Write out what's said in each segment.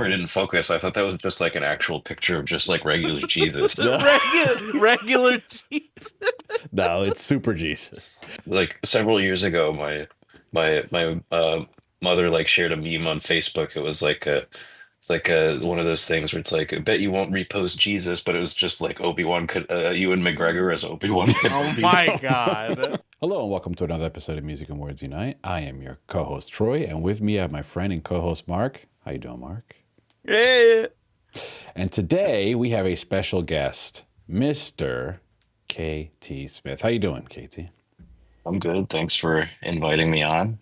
camera didn't focus. I thought that was just like an actual picture of just like regular Jesus. No. Regular cheese. No, it's super Jesus. Like several years ago, my mother like shared a meme on Facebook. It was like a one of those things where it's like, I bet you won't repost Jesus, but it was just like Obi-Wan could Ewan McGregor as Obi-Wan Oh Kenobi. my God. Hello and welcome to another episode of Music and Words Unite. I am your co-host Troy, and with me I have my friend and co-host Mark. How you doing, Mark? Yeah. And today we have a special guest, Mr. KT Smith. How you doing, KT? I'm good. Thanks for inviting me on.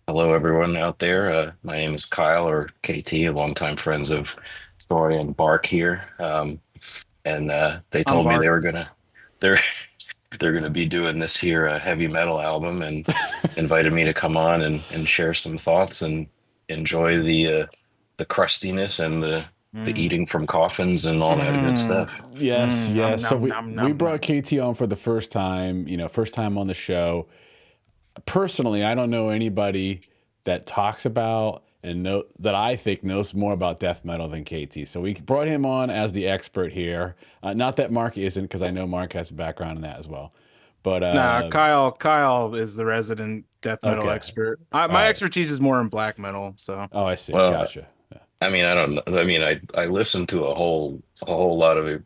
Hello, everyone out there. My name is Kyle or KT, longtime friends of Troy and Bark here. And they I'm told me Bark. they're they're gonna be doing this here heavy metal album and invited me to come on and share some thoughts and enjoy the crustiness and the eating from coffins and all that good stuff. Yes, yes. Nom, So nom, we nom, brought KT on for the first time, first time on the show. Personally, I don't know anybody that talks about and that I think knows more about death metal than KT. So we brought him on as the expert here. Not that Mark isn't, because I know Mark has a background in that as well. But Nah, Kyle is the resident death metal Okay. expert. My right. expertise is more in black metal, so Oh, I see. Well, Gotcha. Yeah. I mean, I don't know. I mean, I listen to a whole lot of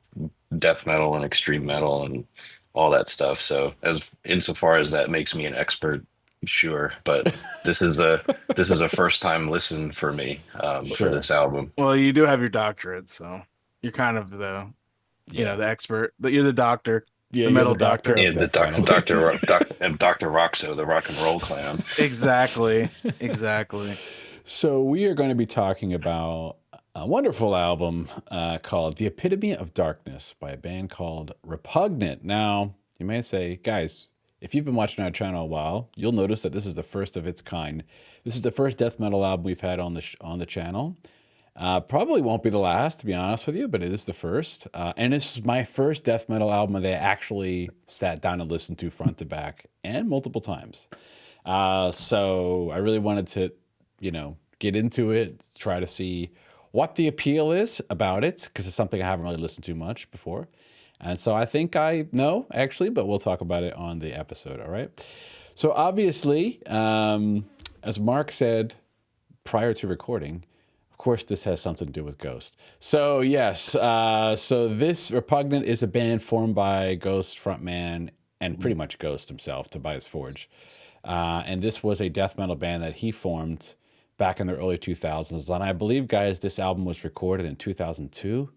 death metal and extreme metal and all that stuff. So as insofar as that makes me an expert, sure. But this is a first time listen for me for Sure. this album. well, you do have your doctorate, so you're kind of the the expert. But you're the doctor. Yeah, the you're metal the doctor doctor. Yeah, of the death metal. Dr. Roxo, the rock and roll clown. Exactly. Exactly. So we are going to be talking about a wonderful album called The Epitome of Darkness by a band called Repugnant. Now, you may say, guys, if you've been watching our channel a while, you'll notice that this is the first of its kind. This is the first death metal album we've had on the channel. Probably won't be the last, to be honest with you, but it is the first. And this is my first death metal album that I actually sat down and listened to front to back and multiple times. So I really wanted to, get into it, try to see what the appeal is about it, because it's something I haven't really listened to much before. And so I think I know, actually, but we'll talk about it on the episode, all right? So obviously, as Mark said prior to recording, of course, this has something to do with Ghost. So yes, so this Repugnant is a band formed by Ghost frontman and pretty much Ghost himself, Tobias Forge. And this was a death metal band that he formed back in the early 2000s. And I believe, guys, this album was recorded in 2002,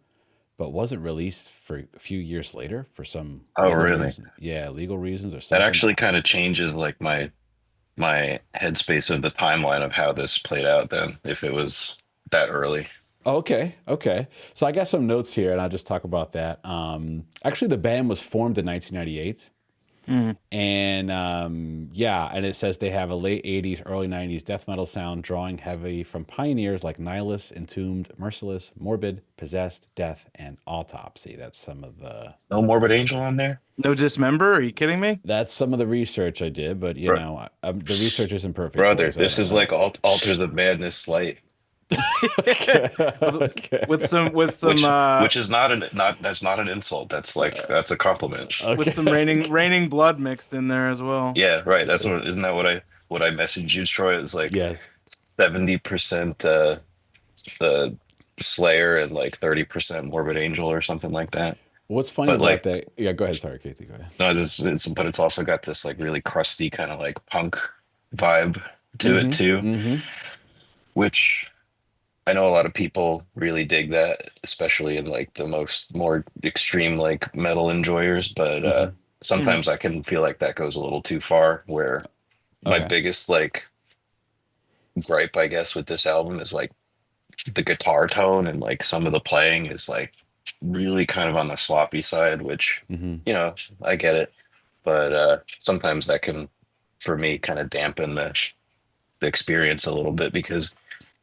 but wasn't released for a few years later for some legal Really? reason. Yeah, legal reasons or That something. actually kind of changes like my headspace of the timeline of how this played out then, if it was that early. Okay. So I got some notes here, and I'll just talk about that. Actually, the band was formed in 1998. And and it says they have a late 80s, early 90s death metal sound, drawing heavy from pioneers like Nihilus, Entombed, Merciless, Morbid, Possessed, Death, and Autopsy. That's some of the... No Morbid Angel on there? No Dismember? Are you kidding me? That's some of the research I did, but, the research isn't perfect. Brother, boys. this is like Altars of Madness light. Okay. With some Which is that's not an insult. That's a compliment. with some raining blood mixed in there as well. Yeah, right. Isn't that what I messaged you, Troy? It's like Yes. 70% the Slayer and like 30% Morbid Angel or something like that. What's funny But about like that... Yeah, go ahead. Sorry, Katie. Go ahead. no, but it's also got this like really crusty kind of like punk vibe to it too, which I know a lot of people really dig that, especially in like the more extreme like metal enjoyers. But sometimes I can feel like that goes a little too far. Where my Okay. biggest like gripe, I guess, with this album is like the guitar tone and like some of the playing is like really kind of on the sloppy side, which I get it, but sometimes that can, for me, kind of dampen the experience a little bit because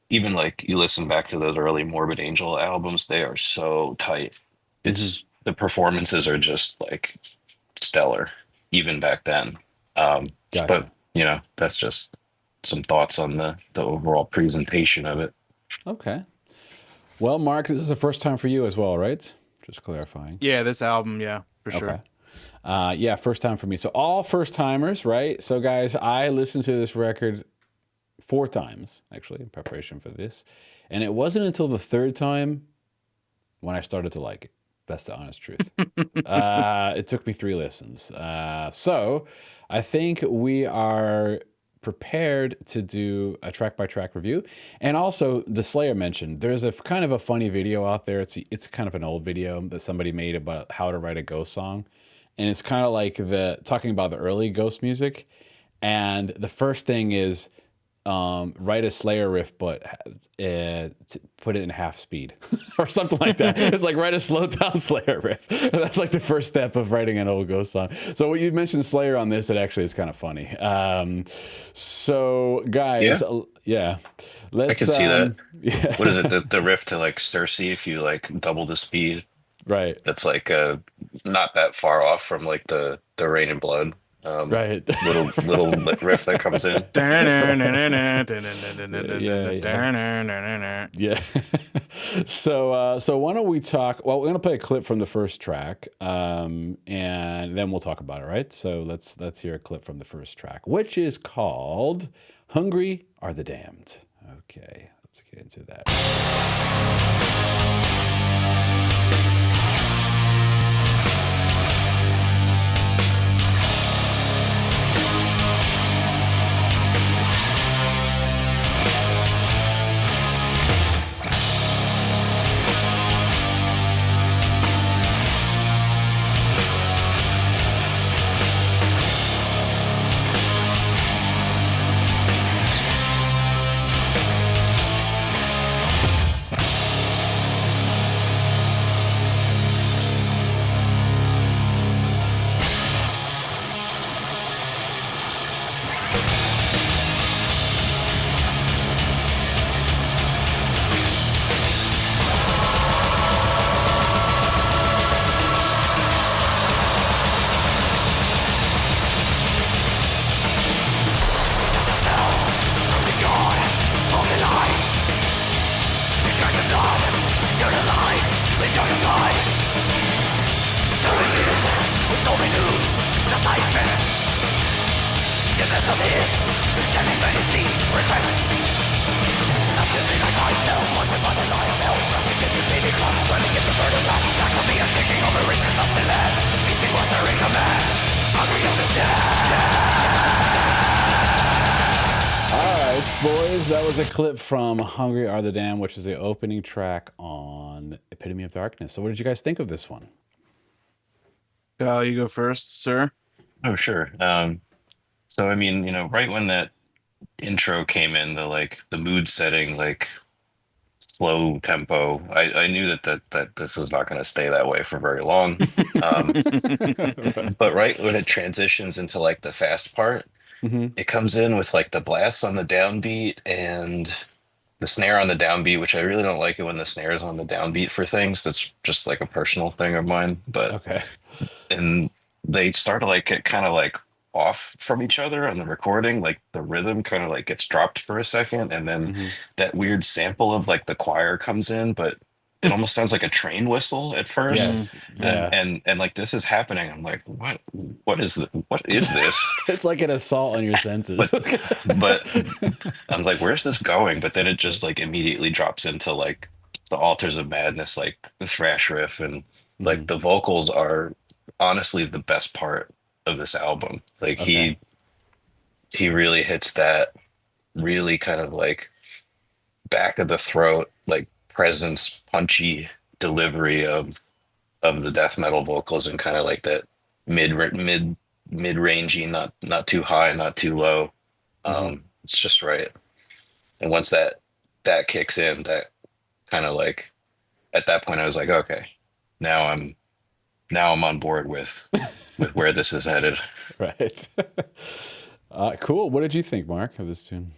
even like you listen back to those early Morbid Angel albums, they are so tight. It's the performances are just like stellar, even back then. Gotcha. But that's just some thoughts on the overall presentation of it. Okay. Well, Mark, this is the first time for you as well, right? Just clarifying. Yeah, this album, yeah, for Okay. sure. Yeah, first time for me. So all first timers, right? So guys, I listened to this record 4 times actually in preparation for this, and it wasn't until the third time when I started to like it. That's the honest truth. It took me 3 listens. So I think we are prepared to do a track by track review. And also, the Slayer mentioned there's a kind of a funny video out there. It's kind of an old video that somebody made about how to write a Ghost song, and it's kind of like the talking about the early Ghost music. And the first thing is write a Slayer riff, but put it in half speed or something like that. It's like write a slowed down Slayer riff. That's like the first step of writing an old Ghost song. So when you mentioned Slayer on this, it actually is kind of funny. So guys, yeah, let's. I can see that. Yeah. What is it? The riff to like Cersei, if you like double the speed, Right. that's like not that far off from like the Rain and Blood Right. little riff that comes in. Yeah. So why don't we talk? Well, we're gonna play a clip from the first track, and then we'll talk about it, right? So let's hear a clip from the first track, which is called "Hungry Are the Damned." Okay, let's get into that. Boys, that was a clip from Hungry Are the Damned, which is the opening track on Epitome of Darkness. So what did you guys think of this one? Kyle, you go first, sir. Oh, sure. So I mean, right when that intro came in, the mood setting, like slow tempo, I knew that this was not going to stay that way for very long. But right when it transitions into like the fast part, it comes in with like the blasts on the downbeat and the snare on the downbeat, which I really don't like it when the snare is on the downbeat for things. That's just like a personal thing of mine. But Okay. and they start to like get kind of like off from each other on the recording. Like the rhythm kind of like gets dropped for a second, and then that weird sample of like the choir comes in, but it almost sounds like a train whistle at first. Yes. Yeah. And like this is happening. I'm like, what is this? It's like an assault on your senses. But I was like, where's this going? But then it just like immediately drops into like the Altars of Madness, like the thrash riff, and like the vocals are honestly the best part of this album. Like Okay. he really hits that really kind of like back of the throat, like presence, punchy delivery of the death metal vocals, and kind of like that mid rangey, not too high, not too low. It's just right. And once that kicks in, that kind of like at that point I was like, okay, now I'm on board with where this is headed. Right. Cool. What did you think, Mark, of this tune?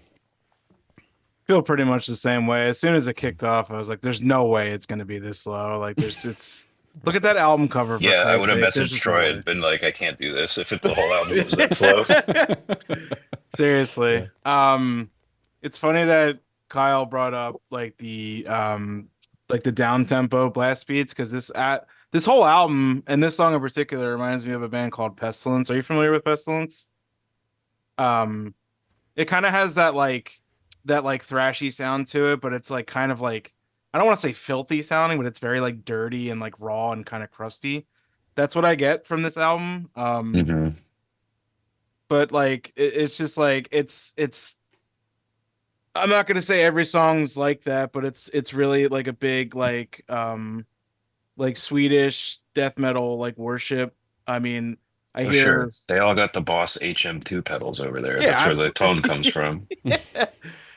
Feel pretty much the same way. As soon as it kicked off, I was like, "There's no way it's gonna be this slow." Like, it's look at that album cover. For Yeah, I would Christ's have sake. There's messaged just Troy no and been like, I can't do this if the whole album was that slow. Seriously. It's funny that Kyle brought up like the like the down tempo blast beats, because this whole album and this song in particular reminds me of a band called Pestilence. Are you familiar with Pestilence? Um, it kind of has that like thrashy sound to it, but it's like kind of like, I don't want to say filthy sounding, but it's very like dirty and like raw and kind of crusty. That's what I get from this album. Hmm. But like it's just like it's I'm not gonna say every song's like that, but it's really like a big like Swedish death metal like worship. I mean, I Oh, sure. hear, They all got the Boss HM2 pedals over there. yeah, That's where the tone comes absolutely. from.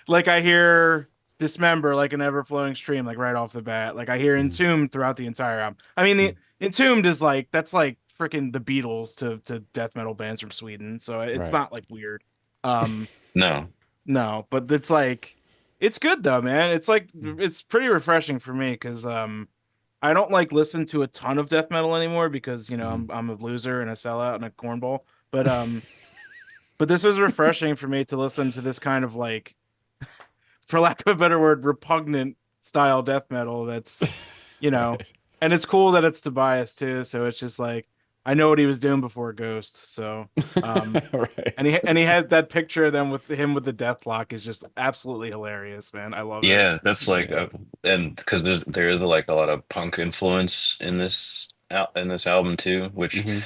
Like I hear Dismember like an ever flowing stream like right off the bat. Like I hear Mhm. Entombed throughout the entire album. I mean, the Entombed is like that's like freaking the Beatles to death metal bands from Sweden, so it's Right. not like weird. Um, No. no, but it's like it's good though, man. It's like it's pretty refreshing for me because I don't like listen to a ton of death metal anymore because Mhm. I'm a loser and a sellout and a cornball. But this was refreshing for me to listen to this kind of like, for lack of a better word, repugnant style death metal that's, you know, Right. and it's cool that it's Tobias too, so it's just like I know what he was doing before Ghost. So and Right. he had that picture of them with him with the death lock is just absolutely hilarious, man. I love it. Yeah, that's like Yeah. and because there is like a lot of punk influence in this album too, which, Hmm.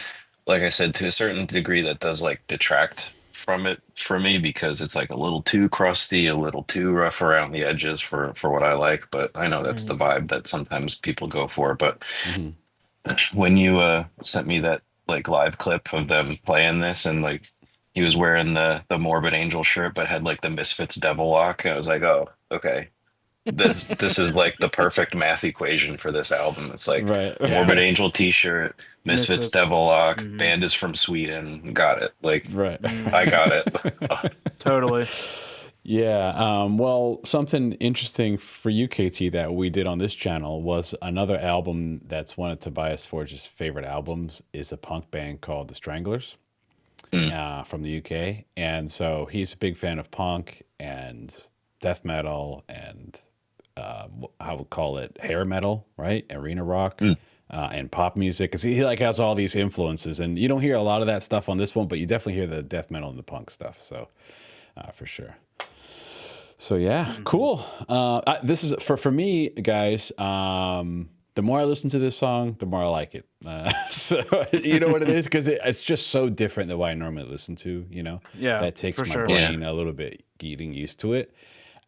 like I said, to a certain degree, that does like detract from it for me because it's like a little too crusty, a little too rough around the edges for what I like. But I know that's the Mhm. vibe that sometimes people go for. But Hmm. when you sent me that like live clip of them playing this and like he was wearing the Morbid Angel shirt but had like the Misfits Devil Lock, I was like, oh, okay. This is like the perfect math equation for this album. It's like Right. Morbid Angel t-shirt, Misfits Misfits. Devil Lock, Hmm. band is from Sweden. Got it. Like Right. I Hmm. got it. Totally. Yeah. Well, something interesting for you, KT, that we did on this channel was another album that's one of Tobias Forge's favorite albums is a punk band called The Stranglers, Mm, from the UK. And so he's a big fan of punk and death metal and I would call it hair metal, right? Arena rock. mm. And pop music, because he like has all these influences, and you don't hear a lot of that stuff on this one, but you definitely hear the death metal and the punk stuff. So, for sure. So yeah, Hmm. cool. This is for me, guys. The more I listen to this song, the more I like it. So you know what it is, because it's just so different than what I normally listen to. Yeah, That takes for my sure. Yeah. brain a little bit getting used to it.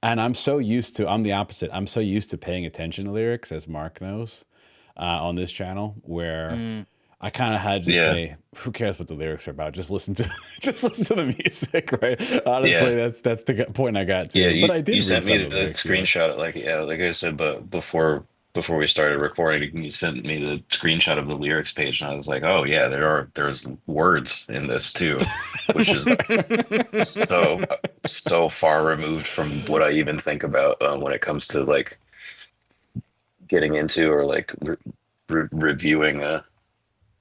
And I'm so used to. I'm the opposite. I'm so used to paying attention to lyrics, as Mark knows, on this channel, where Mm. I kind of had to just Yeah. say, "Who cares what the lyrics are about? Just listen to, just listen to the music." Right? Yeah. Honestly, that's the point I got Yeah, to. But you I you did read sent some me of the it. screenshot, like, yeah, like I said, but before we started recording, you sent me the screenshot of the lyrics page, and I was like, oh yeah, there's words in this too, which is so far removed from what I even think about when it comes to like getting into or like reviewing a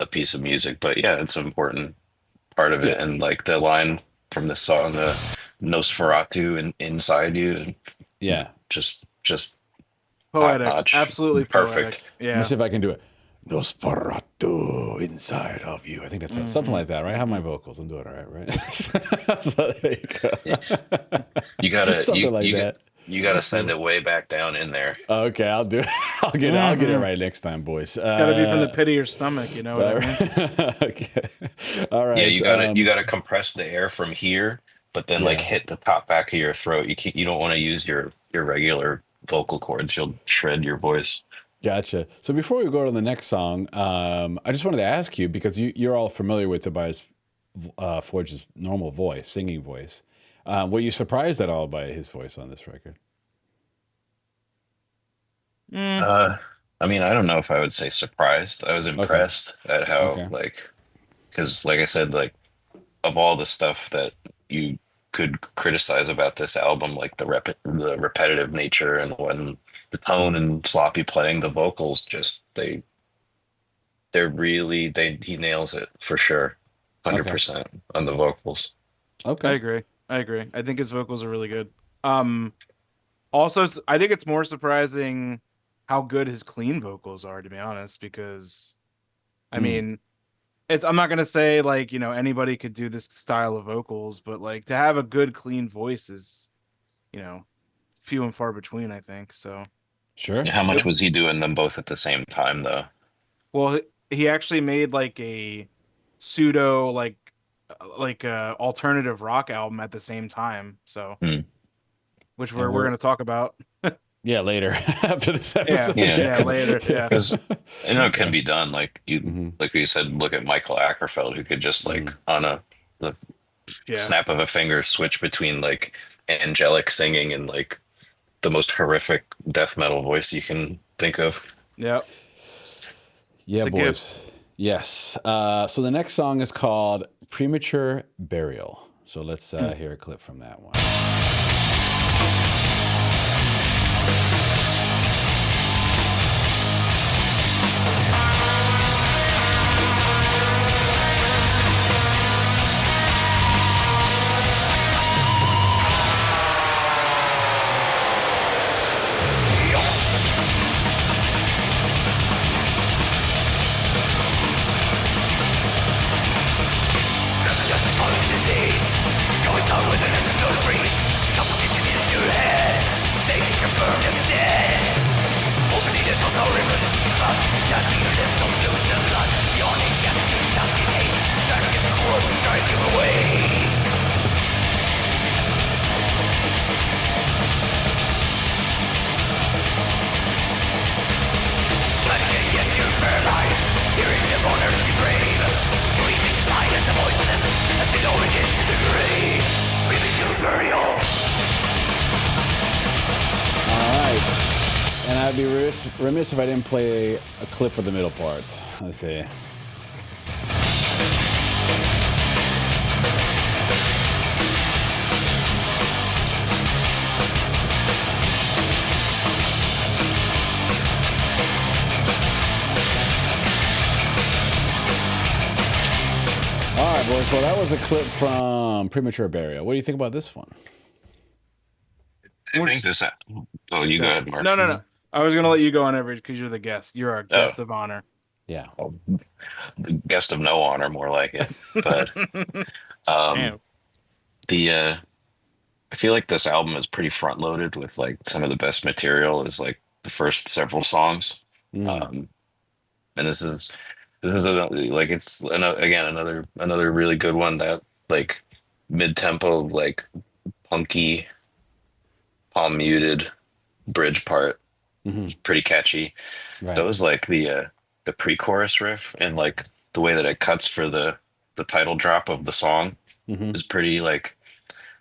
piece of music. But yeah, it's an important part of it, Yeah, and like the line from the song, Nosferatu inside you, yeah. just top Poetic. notch, Absolutely perfect. poetic. Let me Yeah. see if I can do it. Nosferatu inside of you. I think that's it. Something Hmm. like that, right? I have my Hmm. vocals. I'm doing all right, right? So there you You go. gotta Something like that. you gotta send So, it way back down in there. okay, I'll do it. I'll get it Hmm. right next time, boys. It's got to be from the pit of your stomach. You know what I All mean? right. Okay. All Yeah, right. you gotta compress the air from here, but then like Yeah. hit the top back of your throat. You don't want to use your regular vocal cords. You'll shred your voice. Gotcha. So before we go to the next song, I just wanted to ask you because you're all familiar with Tobias Forge's normal voice, singing voice. Were you surprised at all by his voice on this record? Mm. Uh, I mean, I don't know if I would say surprised. I was Okay. impressed at how Okay. like, because like I said, like of all the stuff that you could criticize about this album, like the repetitive nature and when the tone Hmm. and sloppy playing, the vocals just they're really they he nails it for sure, Okay. 100% on the vocals. I Okay. agree. I agree. I think his vocals are really good. Um, Also, I think it's more surprising. how good his clean vocals are, to be honest, because I Mm, mean, I'm not gonna say like, anybody could do this style of vocals, but like to have a good clean voice is, you know, few and far between, I think. So, sure, How much sure. was he doing them both at the same time, though? well, he actually made like a pseudo alternative rock album at the same time. So, Hmm. which And we're gonna talk about. yeah, later after this Yeah, episode. Yeah, yeah, Yeah. later. Yeah, because I know it can Yeah. be done. Hmm. Like you said, look at Michael Ackerfeld, who could just like Hmm. on the yeah, snap of a finger switch between like angelic singing and like the most horrific death metal voice you can think of. yeah. Yeah, It's a boys. gift. Yes. So the next song is called Premature Burial. So let's hear a clip from that one. And I'd be remiss if I didn't play a clip of the middle parts. Let's see. All right, boys. Well, that was a clip from Premature Burial. What do you think about this one? I think Which, this. Oh, you go go ahead. ahead, Mark. No, no, no. I was gonna let you go on every because you're the guest. You're our Oh, guest of honor. Yeah. oh, the guest of no honor, more like it. But um, Damn. the I feel like this album is pretty front loaded with like some of the best material is like the first several songs. Mm, Um, and this is like it's again another really good one that like mid tempo like punky palm muted bridge part hmm. is pretty catchy. Right. So is like the pre-chorus riff and like the way that it cuts for the title drop of the song Hmm. is pretty like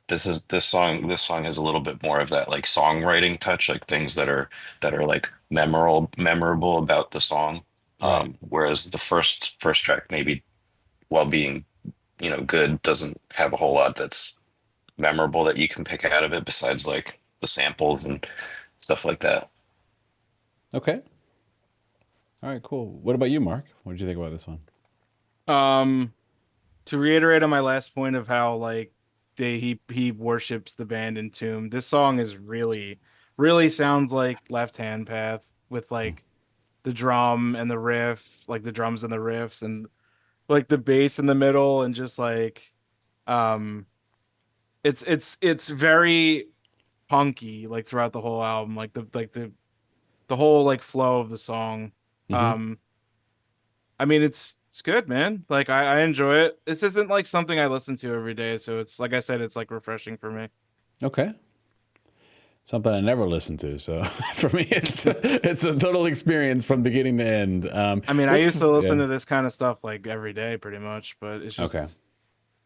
this song has a little bit more of that like songwriting touch, like things that are like memorable about the song. Right. Whereas the first track maybe while being good doesn't have a whole lot that's memorable that you can pick out of it besides like the samples and stuff like that. Okay. All right, cool. What about you, Mark? What did you think about this one? Um, to reiterate on my last point of how like he worships the band Entomb. This song is really sounds like Left Hand Path with like the drum and the riff, like the drums and the riffs and like the bass in the middle and just like um it's very punky like throughout the whole album, like the whole like flow of the song. Hmm. Um I mean it's good, man. Like I enjoy it. This isn't like something I listen to every day, so it's like I said, it's like refreshing for me. Okay. Something I never listened to, so for me, it's a total experience from beginning to end. I mean, I What's used to yeah? listen to this kind of stuff like every day pretty much, but it's Okay, just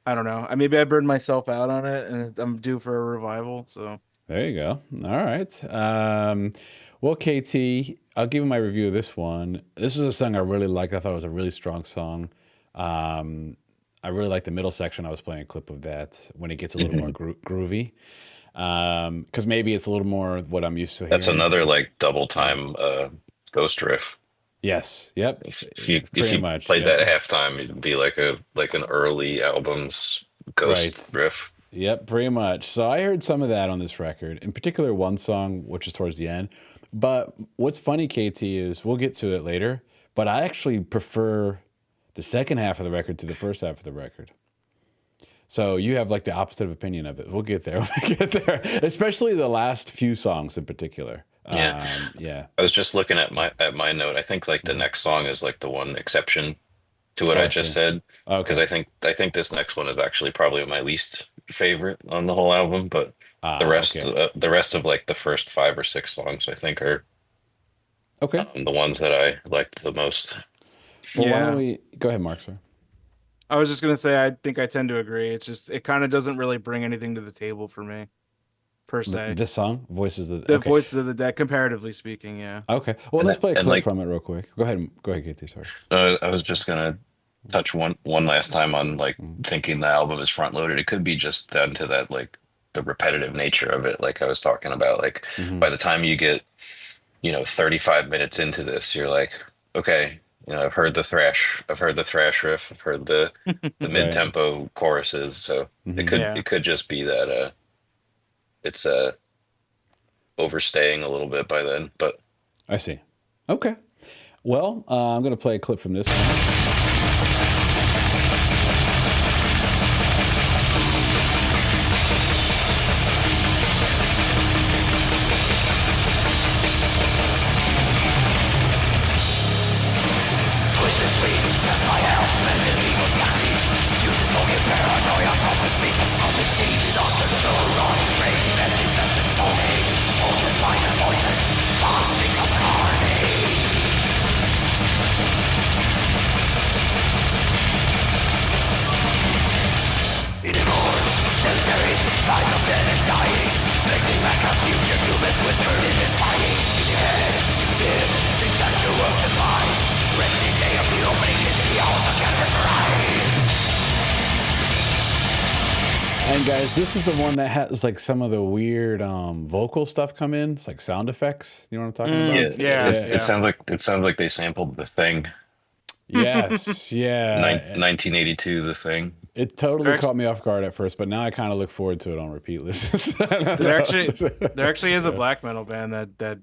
I don't know. Maybe I burned myself out on it and I'm due for a revival, so there you go. All right. Well, KT, I'll give you my review of this one. This is a song I really liked. I thought it was a really strong song. Um, I really like the middle section. I was playing a clip of that when it gets a little more Mhm. groovy. Because maybe it's a little more what I'm used to That's hearing. another like double Yeah. time ghost riff. Yes. Yep. If Pretty you much. played Yep. that halftime, it'd be like an early album's ghost Right. riff. Yep. Pretty much. So I heard some of that on this record. In particular, one song, which is towards the end. But what's funny, KT, is we'll get to it later, but I actually prefer the second half of the record to the first half of the record. So you have like the opposite opinion of it. We'll get there when we get there, especially the last few songs in particular. Yeah. Yeah. I was just looking at my note. I think like the next song is like the one exception to what Oh, I I just see. said, because Okay. I think this next one is actually probably my least favorite on the whole album, but Okay. the rest of like the first 5 or 6 songs I think are Okay. the ones that I liked the most. Well, why don't Yeah. we go ahead, Mark, sir? I was just gonna say I think I tend to agree. It's just it kind of doesn't really bring anything to the table for me, per se. This song, Voices of the, The okay. Voices of the Dead, comparatively speaking, yeah. Okay. Well, And let's play a and clip like from it real quick. Go ahead. Go ahead, KT. Sorry. I was just gonna touch one last time on like thinking the album is front loaded. It could be just down to that like the repetitive nature of it, like I was talking about. Like Mm-hmm. by the time you get 35 minutes into this, you're like, okay, I've heard the thrash riff, I've heard the mid Right. tempo choruses. So it Mm-hmm. could Yeah. it could just be that it's overstaying a little bit by then. But I see. Okay. Well, I'm going to play a clip from this one. And guys, this is the one that has like some of the weird vocal stuff come in. It's like sound effects. You know what I'm talking about? yeah, Yeah, Yeah. it yeah. sounds like they sampled The Thing, Yes. Yeah. 1982, The Thing. It There totally actually, caught me off guard at first, but now I kind of look forward to it on repeat listens. I don't there know. actually there actually is a Yeah. black metal band that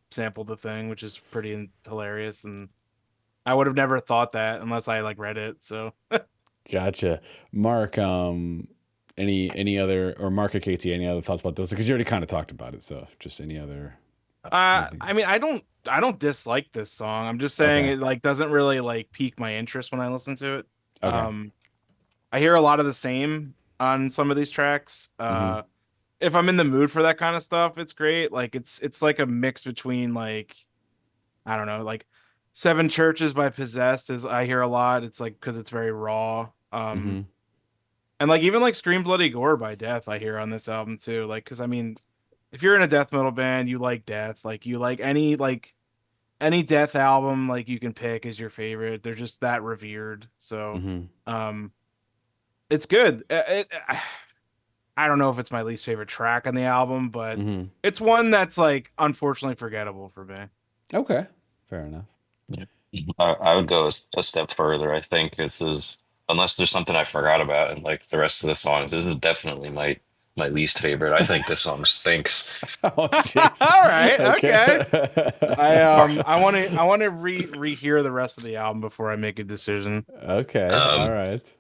sampled the thing, which is pretty hilarious, and I would have never thought that unless I like read it. So Gotcha. Mark, any other, or Mark or KT, any other thoughts about those? Because you already kind of talked about it. So just any other, anything? I mean I don't dislike this song. I'm just saying Okay. it like doesn't really like pique my interest when I listen to it. Okay. I hear a lot of the same on some of these tracks. Mm-hmm. If I'm in the mood for that kind of stuff, it's great. Like it's like a mix between like I don't know, like Seven Churches by Possessed is I hear a lot. It's like because it's very raw. Mm-hmm. And like even like Scream Bloody Gore by Death I hear on this album too. Like because I mean, if you're in a death metal band, you like Death. Like you like any Death album like you can pick is your favorite. They're just that revered. So Mm-hmm. um, it's good. I don't know if it's my least favorite track on the album, but Mm-hmm. it's one that's like unfortunately forgettable for me. Okay. Fair enough. Yeah. I would go a step further. I think this is, unless there's something I forgot about, and like the rest of the songs, this is definitely my least favorite. I think this song stinks. Oh, All jeez. right, okay. Okay. I want to rehear the rest of the album before I make a decision. Okay. All Um, right.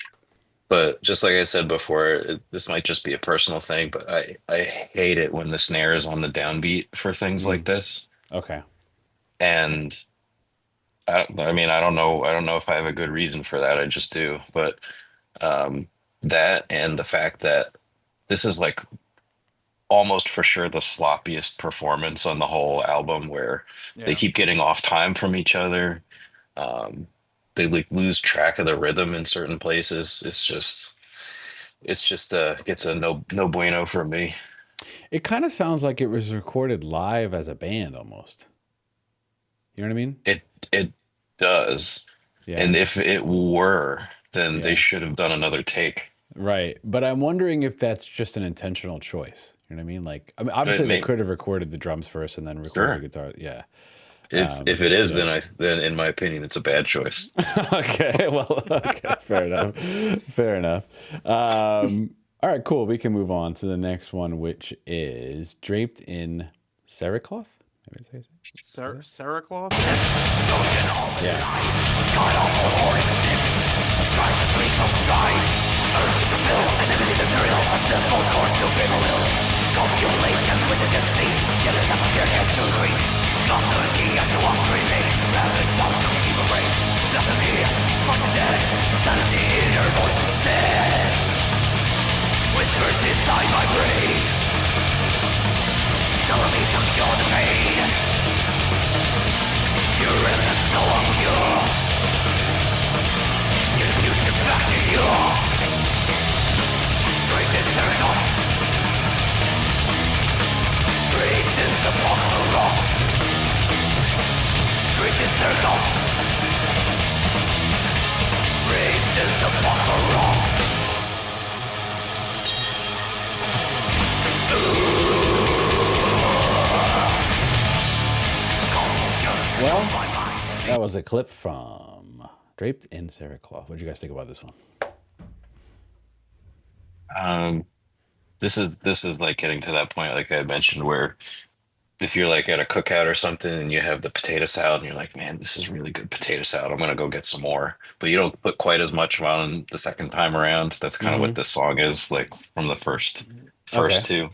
but just like I said before, this might just be a personal thing, but I hate it when the snare is on the downbeat for things Mm-hmm. like this. Okay. And I mean, I don't know if I have a good reason for that. I just do. But um, that and the fact that this is like almost for sure the sloppiest performance on the whole album, where they Yeah. keep getting off time from each other. Um, they like lose track of the rhythm in certain places. It's just gets a no bueno for me. It kind of sounds like it was recorded live as a band almost. You know what I mean? It does. Yeah. And if it were, then they Yeah. should have done another take. Right. But I'm wondering if that's just an intentional choice. You know what I mean? Like, I mean, It obviously they may could have recorded the drums first and then recorded the Sure. guitar. Yeah. If it is, Yeah. then in my opinion, it's a bad choice. Okay. Well, okay. Fair enough. Fair enough. All right, cool. We can move on to the next one, which is Draped in Cerecloth? Maybe say that? Cerecloth? Yeah. Whispers inside my brain, telling me to cure the pain. Your remnants so impure, your future back to you. Break this circle, break this apocalypse rot. Break this circle, break this apocalypse rot. Well, that was a clip from Draped in Cerecloth. What did you guys think about this one? This is like getting to that point, like I mentioned, where if you're like at a cookout or something and you have the potato salad and you're like, man, this is really good potato salad. I'm gonna go get some more. But you don't put quite as much on the second time around. That's kind of what this song is like from the first Okay. two.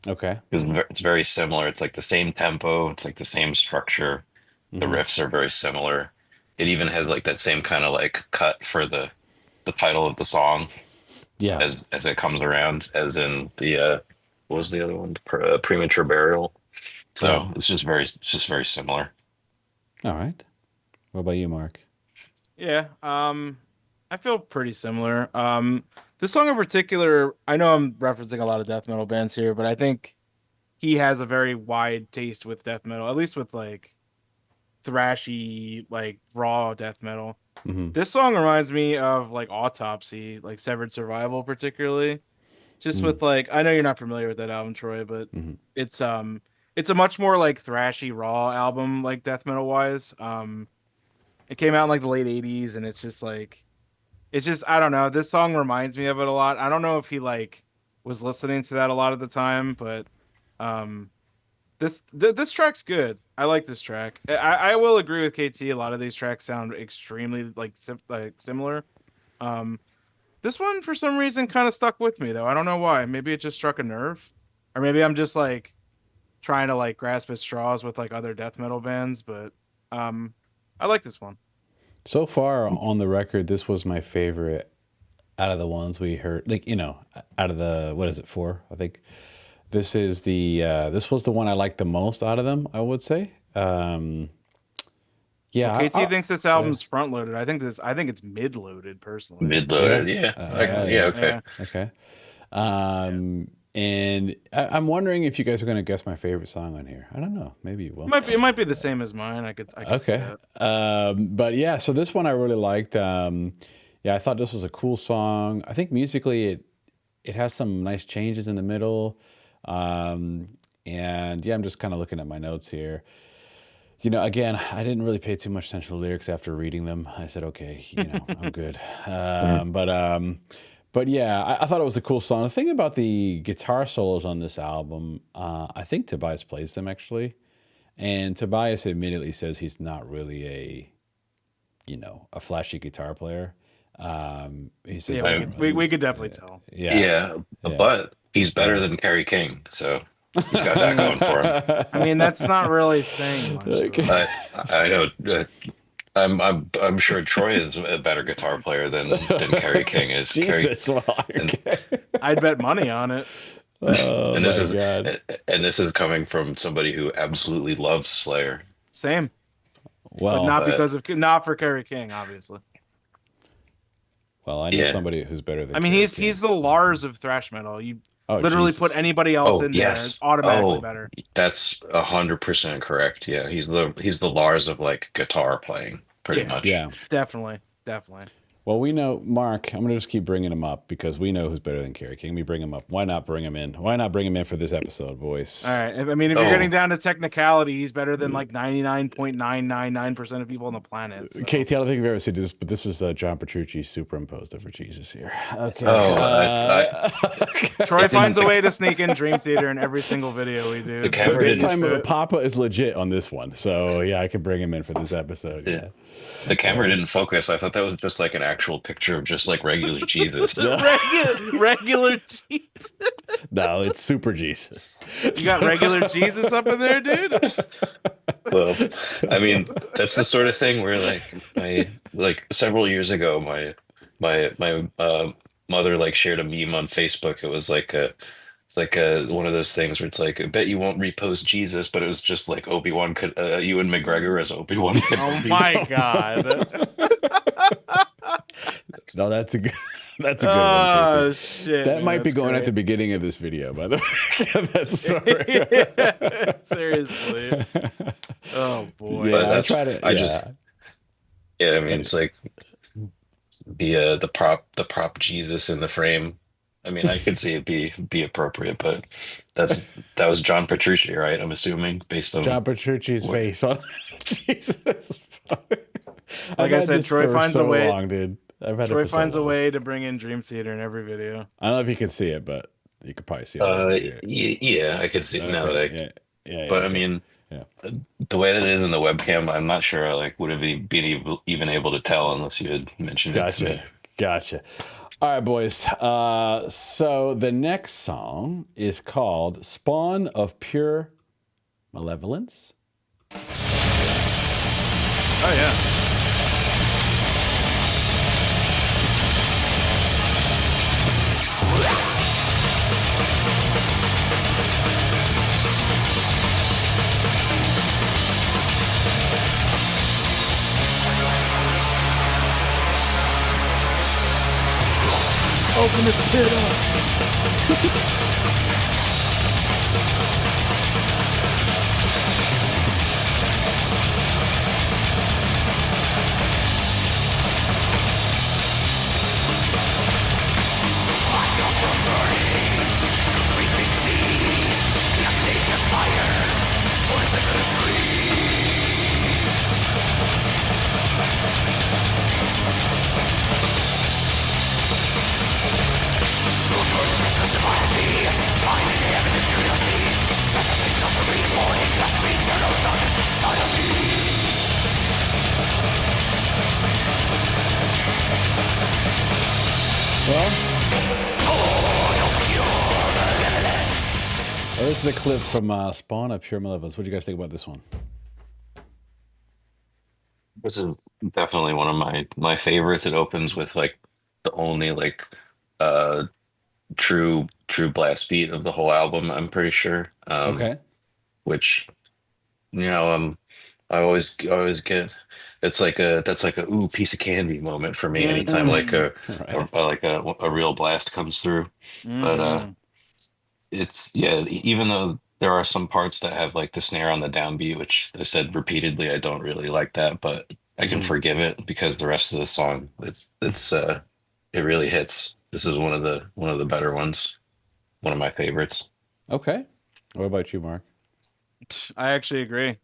Okay. Because it's very similar. It's like the same tempo, it's like the same structure. The riffs are very similar. It even has like that same kind of like cut for the title of the song Yeah. as it comes around, as in the what was the other one? Premature Burial. So Yeah. it's just very similar. All right. What about you, Mark? Yeah, I feel pretty similar. This song in particular, I know I'm referencing a lot of death metal bands here, but I think he has a very wide taste with death metal, at least with like thrashy, like raw death metal. Mm-hmm. This song reminds me of like Autopsy, like Severed Survival particularly. Just with like, I know you're not familiar with that album, Troy, but Mm-hmm. it's it's a much more like thrashy raw album, like death metal wise. It came out in like the late 80s, and it's just like, it's just, I don't know, this song reminds me of it a lot. I don't know if he like was listening to that a lot of the time, but um this track's good. I like this track. I will agree with KT. A lot of these tracks sound extremely like similar. Um, this one for some reason kind of stuck with me though. I don't know why. Maybe it just struck a nerve, or maybe I'm just like trying to like grasp at straws with like other death metal bands. But I like this one. So far on the record, this was my favorite out of the ones we heard. Like, out of the, what is it, four? I think this is this was the one I liked the most out of them, I would say. Well, Yeah. KT thinks this Yeah. album's front loaded. I think it's mid loaded personally. Mid Yeah. loaded, yeah. Yeah, Yeah. okay. Yeah. Okay. Yeah. And I'm wondering if you guys are going to guess my favorite song on here. I don't know. Maybe you will. It might be the same as mine. I could see Okay. that. But yeah, so this one I really liked. Yeah, I thought this was a cool song. I think musically it has some nice changes in the middle. And yeah, I'm just kind of looking at my notes here. Again, I didn't really pay too much attention to the lyrics after reading them. I said, okay, I'm good. But yeah, I thought it was a cool song. The thing about the guitar solos on this album, I think Tobias plays them actually. And Tobias immediately says he's not really a flashy guitar player. He said Yeah, doesn't we really, could definitely tell. yeah, Yeah, yeah. but he's better than Kerry King, so he's got I that going mean, for him. I mean that's not really saying much Okay. though. I know. I'm sure Troy is a better guitar player than Kerry King is. Jesus, well, And okay. I'd bet money on it. Oh and this my is God. and this is coming from somebody who absolutely loves Slayer. Same, but Well, not But because of not for Kerry King, obviously. I know yeah. somebody who's better than I mean, Kerry he's King. the Lars of thrash metal. You Oh literally put Jesus. anybody else Oh in there, it's yes. automatically Oh, better. that's 100% correct. Yeah, he's the Lars of like guitar playing, pretty Yeah, much. Yeah. definitely, definitely. Well, we know Mark. I'm gonna just keep bringing him up because we know who's better than Kerry King. We bring him up. Why not bring him in? Why not bring him in for this episode, boys? All right. I mean, if you're getting Oh, down to technicality, he's better than like 99.999% of people on the planet. So. KT, I don't think you've ever seen this, but this is John Petrucci superimposed over Jesus here. Okay. Troy finds a way to sneak in Dream Theater in every single video we do. The camera This didn't- time, Papa is legit on this one, so yeah, I can bring him in for this episode. Yeah. The camera didn't focus. I thought that was just like an actual picture of just like regular Jesus. regular Jesus. No, it's super Jesus. You got regular Jesus up in there, dude? Well, I mean, that's the sort of thing where like several years ago, my mother like shared a meme on Facebook. It was like one of those things where it's like, I bet you won't repost Jesus, but it was just like Obi-Wan could Ewan McGregor as Obi-Wan. Oh my god. No, that's a good one. Oh KT. shit. That man, might be that's going at great. the beginning of this video, by the way. That's sorry. Seriously. Oh boy. Yeah, I that's- try to. I yeah. just- Yeah, I mean, it's like the prop Jesus in the frame. I mean, I could see it be appropriate, but that was John Petrucci, right? I'm assuming based on John Petrucci's What? face on Jesus. Like I said, Troy finds a way- Long, dude. I've had it Troy for so finds a long. way to bring in Dream Theater in every video. I don't know if you can see it, but you could probably see it. yeah, I could see it now that I. yeah. But I okay. mean, Yeah. the way that it is in the webcam, I'm not sure I like would have been even able to tell unless you had mentioned it to me. Gotcha. All right, boys. So the next song is called Spawn of Pure Malevolence. Oh yeah. Open this pit up. Well, this is a clip from Spawn of Pure Malevolence. What do you guys think about this one? This is definitely one of my favorites. It opens with like the only like uh true blast beat of the whole album, I'm pretty sure. Okay. Which I always get that's like a ooh piece of candy moment for me anytime like Right. a real blast comes through. But Mhm. it's even though there are some parts that have like the snare on the downbeat, which I said repeatedly, I don't really like that, but I can Mhm. forgive it because the rest of the song it really hits. This is one of the better ones, one of my favorites. Okay. What about you, Mark? I actually agree.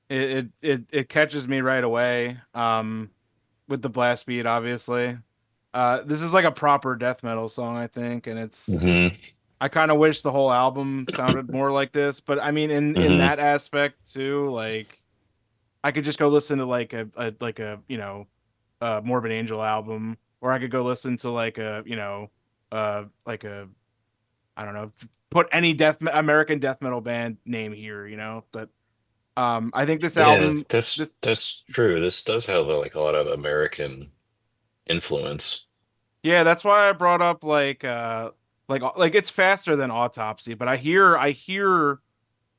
It catches me right away. With the blast beat, obviously. This is like a proper death metal song, I think, and it's. Mhm. I kind of wish the whole album sounded more like this, but I mean, in Mhm. that aspect too, like, I could just go listen to like a Morbid Angel album, or I could go listen to like a like a I don't know, put any American death metal band name here, but I think this Yeah, album, that's true. This does have like a lot of American influence. yeah, that's why I brought up like it's faster than Autopsy, but I hear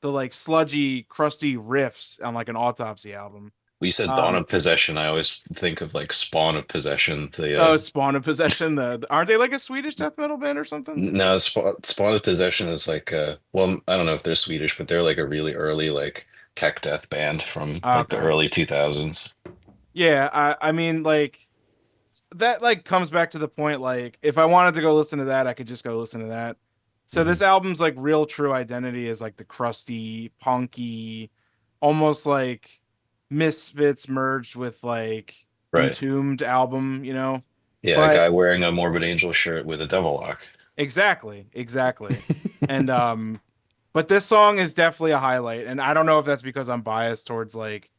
the like sludgy, crusty riffs on like an Autopsy album. When you said Dawn Um, of Possession, I always think of like Spawn of Possession. The Spawn of Possession. Aren't they like a Swedish death metal band or something? no, Spawn of Possession is like well, I don't know if they're Swedish, but they're like a really early like tech death band from like the Okay. early 2000s. Yeah, I mean like that like comes back to the point like if I wanted to go listen to that, I could just go listen to that. So Mhm. this album's like real true identity is like the crusty, punky, almost like Misfits merged with like Right. Entombed album, you know? Yeah, a But guy wearing a Morbid Angel shirt with a devil lock. exactly, exactly. And but this song is definitely a highlight, and I don't know if that's because I'm biased towards like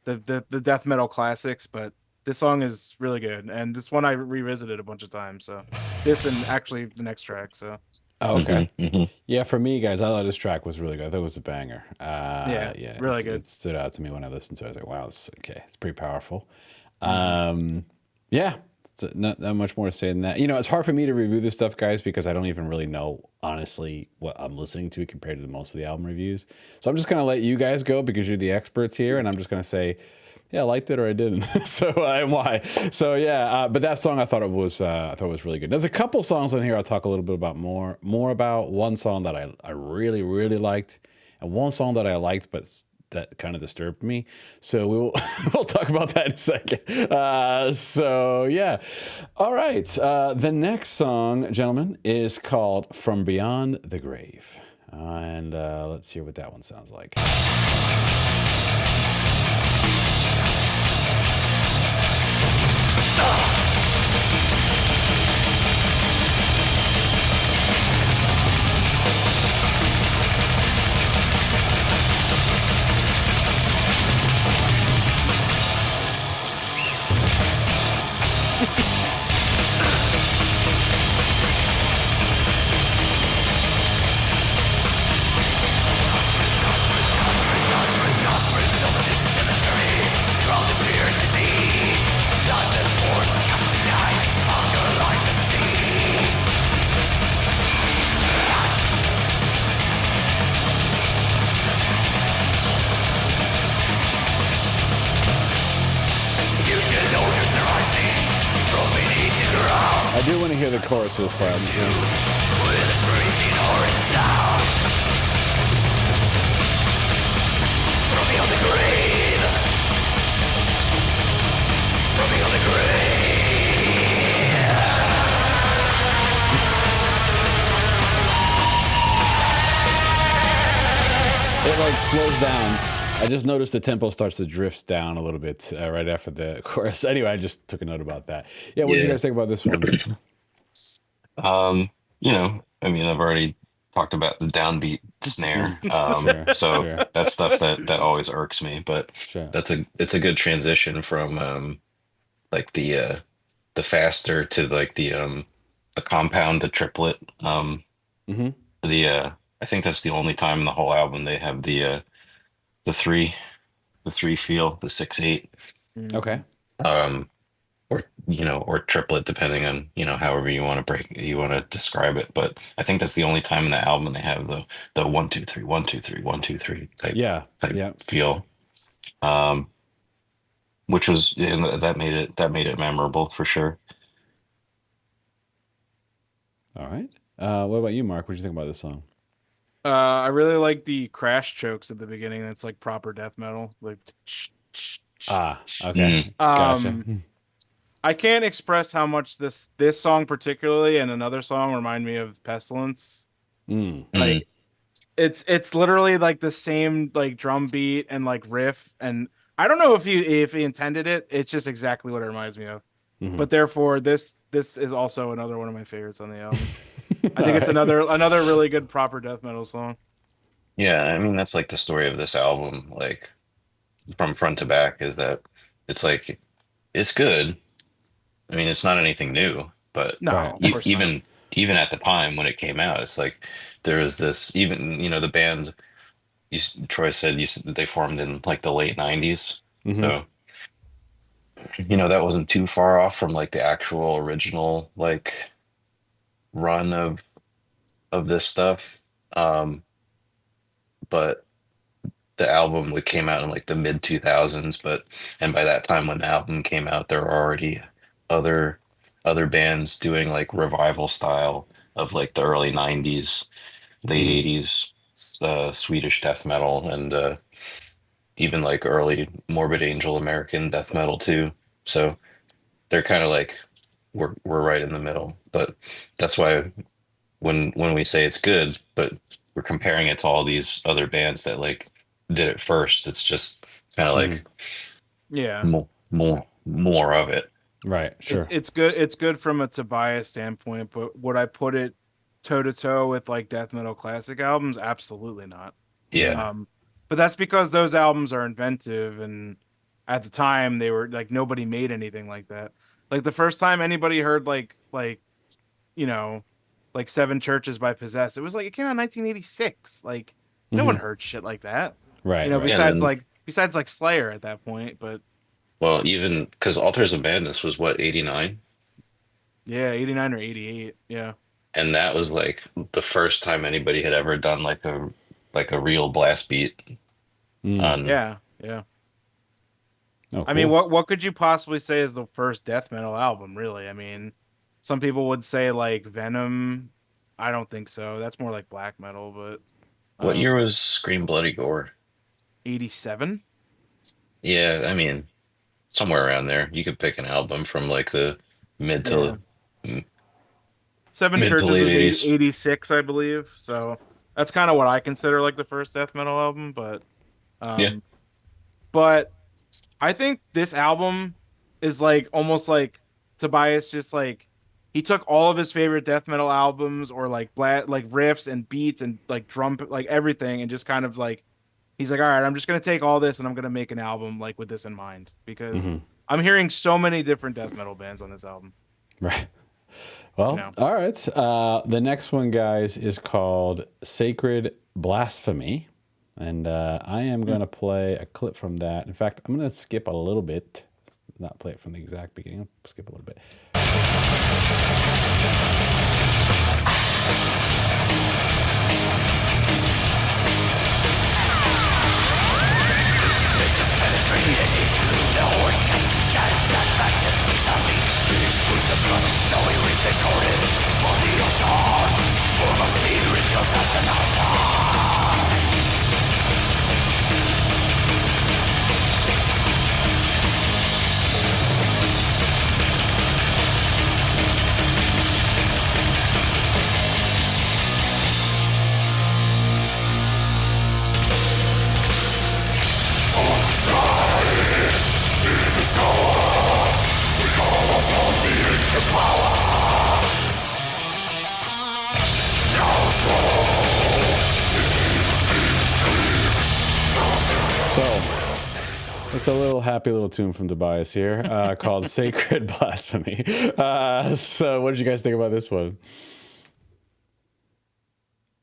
the death metal classics, but this song is really good, and this one I revisited a bunch of times. So this and actually the next track. So Oh, okay. Hmm. Hmm. Yeah, for me, guys, I thought this track was really good. I thought it was a banger. yeah, Yeah, really good. it stood out to me when I listened to it. I was like, wow, it's okay. It's pretty powerful. Hmm. Yeah, not much more to say than that. You know, it's hard for me to review this stuff, guys, because I don't even really know, honestly, what I'm listening to compared to most of the album reviews. So I'm just going to let you guys go because you're the experts here. And I'm just going to say, yeah, I liked it or I didn't. So and why? So yeah, but that song I thought it was really good. There's a couple songs on here I'll talk a little bit about more about. One song that I really really liked, and one song that I liked but that kind of disturbed me. So we will we'll talk about that in a second. So yeah, all right. The next song, gentlemen, is called "From Beyond the Grave," and let's hear what that one sounds like. I do want to hear the chorus of this part. It like slows down. I just noticed the tempo starts to drift down a little bit right after the chorus. Anyway, I just took a note about that. Yeah, what did you Yeah. guys think about this one? Um, I mean, I've already talked about the downbeat snare. Sure, So sure, that's stuff that always irks me, but sure. it's a good transition from like the faster to like the compound, the triplet. Hmm. The I think that's the only time in the whole album they have the three the three feel, the 6/8. Okay. Hmm. Um or or triplet depending on however you want to describe it, but I think that's the only time in the album they have the 1 2 3 1 2 3 1 2 3 Yeah, type yeah. feel, um which was that made it memorable for sure. All right. What about you, Mark? What do you think about this song? I really like the crash chokes at the beginning. That's like proper death metal. Like, Ah, okay. Mm, Gotcha. um, I can't express how much this song particularly and another song remind me of Pestilence. Mm, mm, Like it's literally like the same like drum beat and like riff, and I don't know if he intended it. It's just exactly what it reminds me of. hmm. But therefore this is also another one of my favorites on the album. I All think it's right. another really good proper death metal song. yeah, I mean that's like the story of this album, like from front to back, is that it's like it's good. I mean, it's not anything new, but No, Right. of course not. even at the time when it came out, it's like there was this, even the band. Troy said that they formed in like the late '90s, Hmm. so that wasn't too far off from like the actual original like run of this stuff. Um, but the album came out in like the mid 2000s, and by that time when the album came out, there were already other bands doing like revival style of like the early '90s, late Hmm. '80s Swedish death metal, and even like early Morbid Angel American death metal too. So they're kind of like we're right in the middle. But that's why when we say it's good, but we're comparing it to all these other bands that like did it first, it's just kind of Hmm. like Yeah. more of it. Right. Sure. It's good. It's good from a Tobias standpoint, but would I put it toe to toe with like death metal classic albums? Absolutely not. Yeah. Hmm. Um, but that's because those albums are inventive, and at the time they were like nobody made anything like that. Like the first time anybody heard you know like Seven Churches by Possessed, it was like it came out in 1986. Like no one Hmm. heard shit like that. Right. Right. Yeah, and then Besides like Slayer at that point, but well, even because Altars of Madness was what, 89? yeah, 89 or 88. Yeah. And that was like the first time anybody had ever done like a real blast beat Mm. on. Yeah, yeah. Oh, I mean, cool. what could you possibly say is the first death metal album, really? I mean, some people would say like Venom. I don't think so. That's more like black metal, but What year um was Scream Bloody Gore? 87? Yeah, I mean, somewhere around there. You could pick an album from like the mid Yeah. to m- Seven mid to Churches late was 80s. 86, I believe. So that's kind of what I consider like the first death metal album, Yeah. um but I think this album is like almost like Tobias just like he took all of his favorite death metal albums or like riffs and beats and like drum like everything and just kind of like he's like, all right, I'm just gonna take all this and I'm gonna make an album like with this in mind because Hmm. I'm hearing so many different death metal bands on this album. Right. You Well, know, all right. The next one, guys, is called Sacred Blasphemy. And I am Hmm. going to play a clip from that. In fact, I'm going to skip a little bit, not play it from the exact beginning. I'll skip a little bit. So it's a little happy little tune from Tobias here called Sacred Blasphemy. So what did you guys think about this one?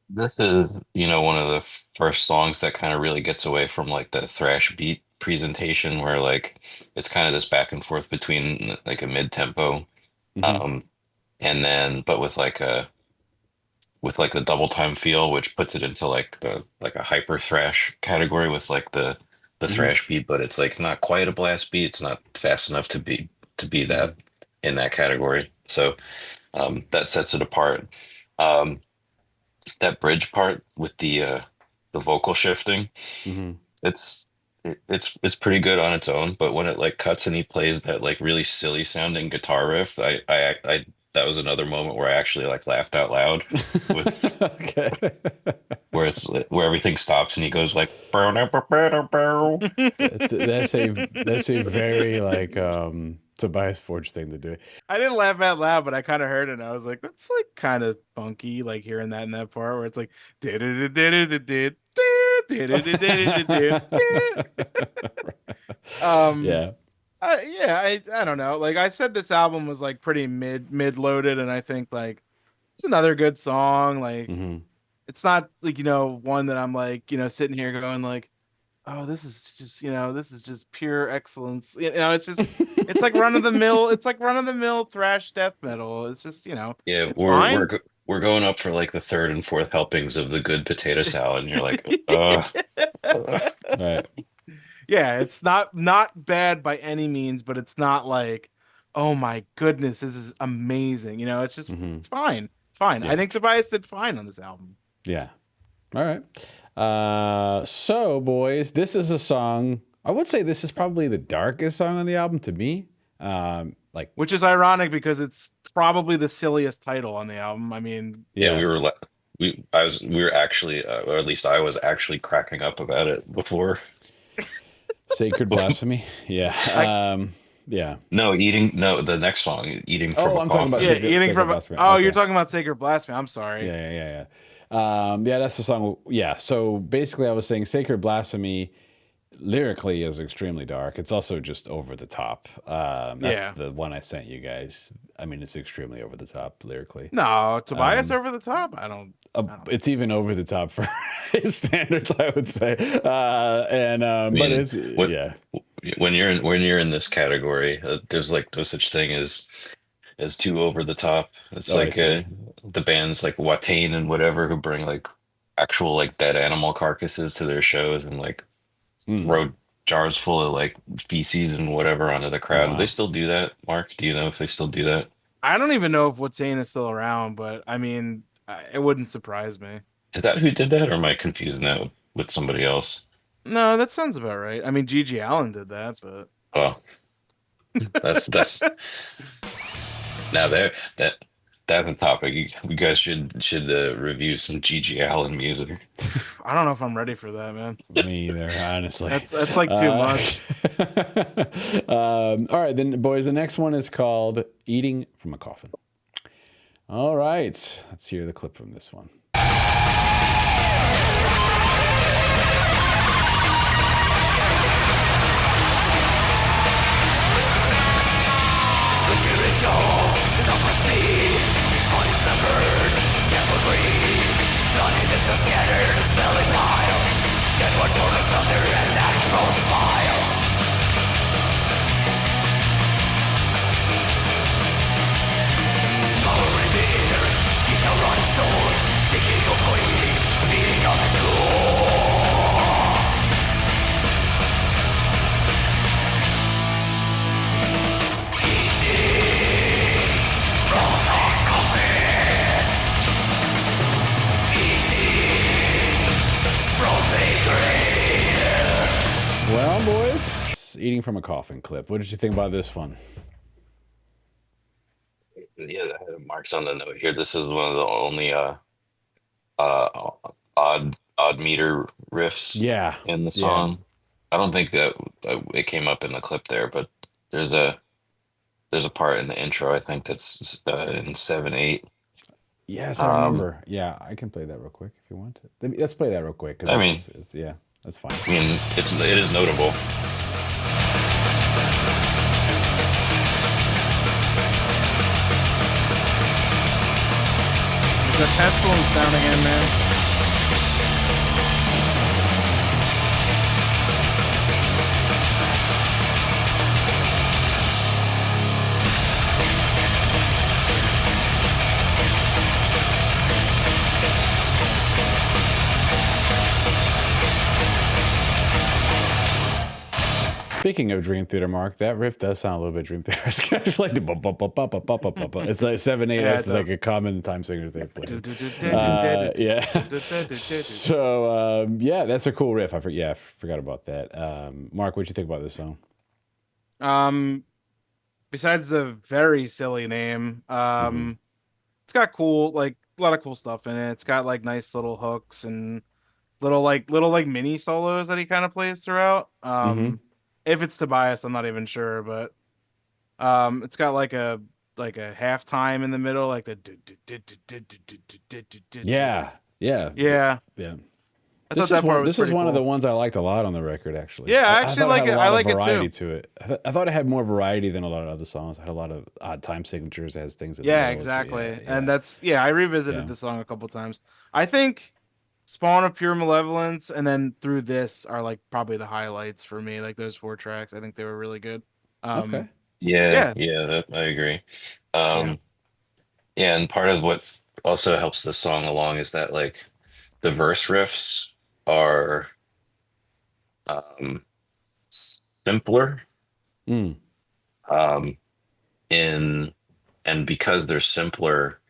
This is, one of the first songs that kind of really gets away from like the thrash beat presentation where like it's kind of this back and forth between like a mid tempo Hmm. um and then but with like the double time feel, which puts it into like the like a hyper thrash category with like the Hmm. thrash beat, but it's like not quite a blast beat. It's not fast enough to be Hmm. that in that category. So that sets it apart. Um, that bridge part with the vocal shifting, Hmm. it's it's pretty good on its own, but when it like cuts and he plays that like really silly sounding guitar riff, I that was another moment where I actually like laughed out loud with Okay. where it's where everything stops and he goes like bow, bow, bow, bow, bow. That's a very like Tobias Forge thing to do. I didn't laugh out loud, but I kind of heard it and I was like, that's like kind of funky, like hearing that in that part where it's like um Yeah. yeah, I don't know. Like I said, this album was like pretty mid loaded, and I think like it's another good song. Like Hmm. it's not like one that I'm like sitting here going like, oh, this is just this is just pure excellence. It's like run of the mill. It's like run of the mill thrash death metal. It's just Yeah, it's fine. we're going up for like the third and fourth helpings of the good potato salad and you're like Right. Yeah, it's not bad by any means, but it's not like, oh my goodness, this is amazing. It's just Hmm. it's fine. It's fine. I Yeah. think Tobias did fine on this album. Yeah. All right. So, boys, this is a song. I would say this is probably the darkest song on the album to me. Like, Which is ironic because it's probably the silliest title on the album. I mean, Yeah, yes, we were actually, or at least I was actually cracking up about it before. Sacred Blasphemy. Yeah. I Yeah. No, the next song, Eating from Oh, a I'm talking about yeah, Coffin. eating Sacred from. Blasphemy. Oh, you're Okay. talking about Sacred Blasphemy. I'm sorry. Yeah, that's the song. Yeah. So basically, I was saying Sacred Blasphemy lyrically is extremely dark. It's also just over the top. That's Yeah. the one I sent you guys. I mean, it's extremely over the top lyrically. No, Tobias over the top. I don't. It's even over the top for his standards, I would say. I But mean, it's what yeah. when you're in this category, there's like no such thing as too over the top. It's Oh, I like see. the bands like Watain and whatever who bring like actual like dead animal carcasses to their shows and like Hmm. throw jars full of like feces and whatever onto the Oh crowd. Do they wow. still do that, Mark? Do you know if they still do that? I don't even know if Watain is still around, but I mean, it wouldn't surprise me. Is that who did that, or am I confusing that with somebody else? No, that sounds about right. I mean, Gigi Allen did that, but Oh, that's now there that's a topic. You guys should review some Gigi Allen music. I don't know if I'm ready for that, man. Me either, honestly. That's like too much. All right, then, boys. The next one is called "Eating from a Coffin." All right, let's hear the clip from this one. Well, boys, "Eating from a Coffin" clip. What did you think about this one? Yeah, I had marks on the note here. This is one of the only uh odd meter riffs Yeah, in the yeah, song. I don't think that it came up in the clip there, but there's a there's a part in the intro I think that's in 7/8. yes, I Um, remember. Yeah, I can play that real quick if you want. Let's play that real quick because I mean, it's yeah, that's fine. it is notable. The pestilence sound again, man. Speaking of Dream Theater, Mark, that riff does sound a little bit Dream Theater. It's kind of like the bum, bum, bum, bum, bum, bum, bum, bum, bum. It's like 7/8. Yeah, That's it like a does. common time signature they play. Yeah. So yeah, that's a cool riff. I forgot about that. Mark, what you think about this song? Besides the very silly name, Hmm. it's got cool, like a lot of cool stuff in it. It's got like nice little hooks and little mini solos that he kind of plays throughout. Hmm. If it's Tobias, I'm not even sure, but it's got like a halftime in the middle, like the Yeah, yeah, yeah. yeah. I thought that part was This is pretty one of the cool. ones I liked a lot on the record. Actually, Yeah, I I actually thought it like had a it. I lot of like it variety too. to it. I thought it had more variety than a lot of other songs. It had a lot of odd time signatures. It has things in the Yeah, middle. exactly. And Yeah, that's I revisited yeah. the song a couple times. I think Spawn of Pure Malevolence and then Through This are like probably the highlights for me. Like those four tracks, I think they were really good. Okay. Yeah, Yeah, yeah, I agree. yeah. Um, yeah, and part of what also helps the song along is that like the verse riffs are um, simpler Mm. um, in and because they're simpler,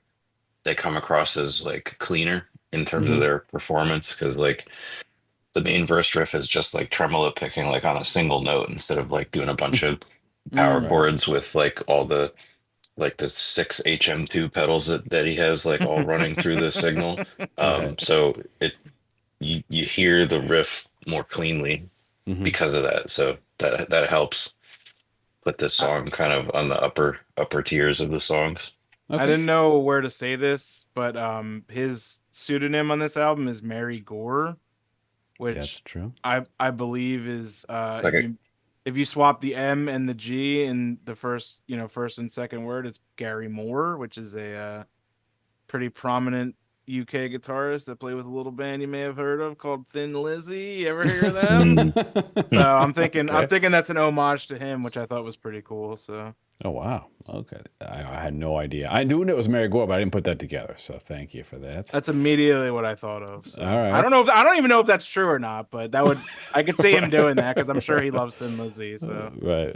they come across as like cleaner in terms of their performance, because like the main verse riff is just like tremolo picking like on a single note instead of like doing a bunch of power Mm. Right. chords with like all the like the 6 HM2 pedals that he has like all running through the signal. Right. So you hear the riff more cleanly Mm-hmm. because of that. So that helps put this I, song kind of on the upper tiers of the songs. I Okay. didn't know where to say this, but his pseudonym on this album is Mary Gore, That's which true. I believe is It's like a if you swap the M and the G in the first and second word, it's Gary Moore, which is a pretty prominent UK guitarist that played with a little band you may have heard of called Thin Lizzy. You ever hear of them? mm, So I'm thinking Okay. that's an homage to him, which I thought was pretty cool. So Oh wow. Okay. I had no idea. I knew it was Mary Gore, but I didn't put that together. So thank you for that. that's immediately what I thought of. So All I don't know right. if I don't even know if that's true or not, but I could see him Right. doing that because I'm sure he loves Thin Lizzy. So Right.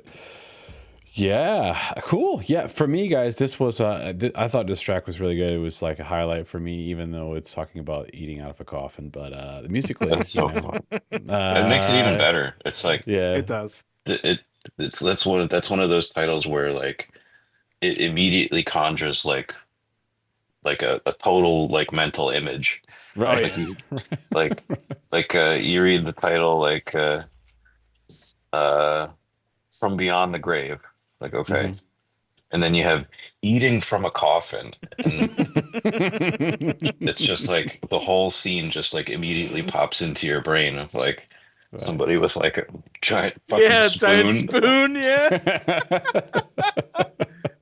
Yeah, cool. Yeah, for me, guys, this was I thought this track was really good. It was like a highlight for me, even though it's talking about eating out of a coffin. But musically, that's so fun. It makes it even uh, better. It's like yeah, it does. it it's that's one of those titles where like it immediately conjures like a total like mental image. Oh right, Like yeah. you like you read the title like uh from beyond the grave. Like okay. hmm And then you have eating from a coffin. And it's just like the whole scene just like immediately pops into your brain of like right. somebody with like a giant fucking Yeah, giant spoon. spoon. Yeah,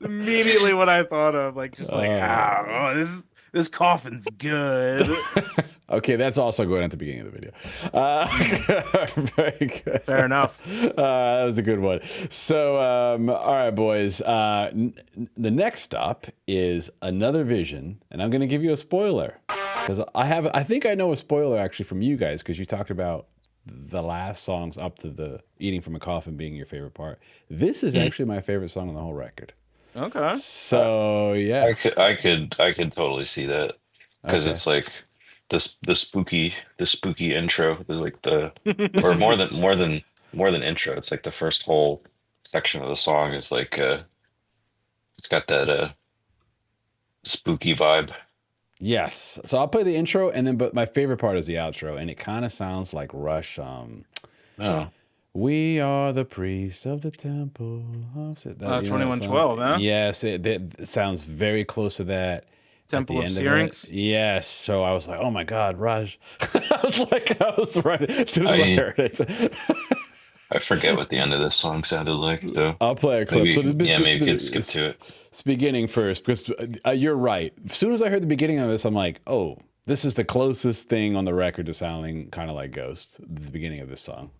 immediately what I thought of. Like just like oh, this coffin's good. Okay, that's also going at the beginning of the video. Very good. Fair enough. That was a good one. So, all right, boys. The next up is Another Vision, and I'm going to give you a spoiler because I think I know a spoiler actually from you guys because you talked about the last songs up to the eating from a coffin being your favorite part. This is Mm. actually my favorite song on the whole record. Okay. So yeah, I could totally see that because okay. it's like the spooky intro, like the or more than intro. It's like the first whole section of the song is like it's got that spooky vibe. Yes. So I'll play the intro and then but my favorite part is the outro and it kind of sounds like Rush Oh, we are the priests of the temple. That, you know that song? 2112, huh? Yes, it sounds very close to that at Temple the of end of it. Syrinx. Yes. So I was like, oh my God, Rush. I was right as soon as I I heard it. I forget what the end of this song sounded like. So I'll play a clip. So maybe yeah, maybe we could skip to it. it's beginning first because you're right. As soon as I heard the beginning of this, I'm like, oh, this is the closest thing on the record to sounding kind of like Ghost. The beginning of this song,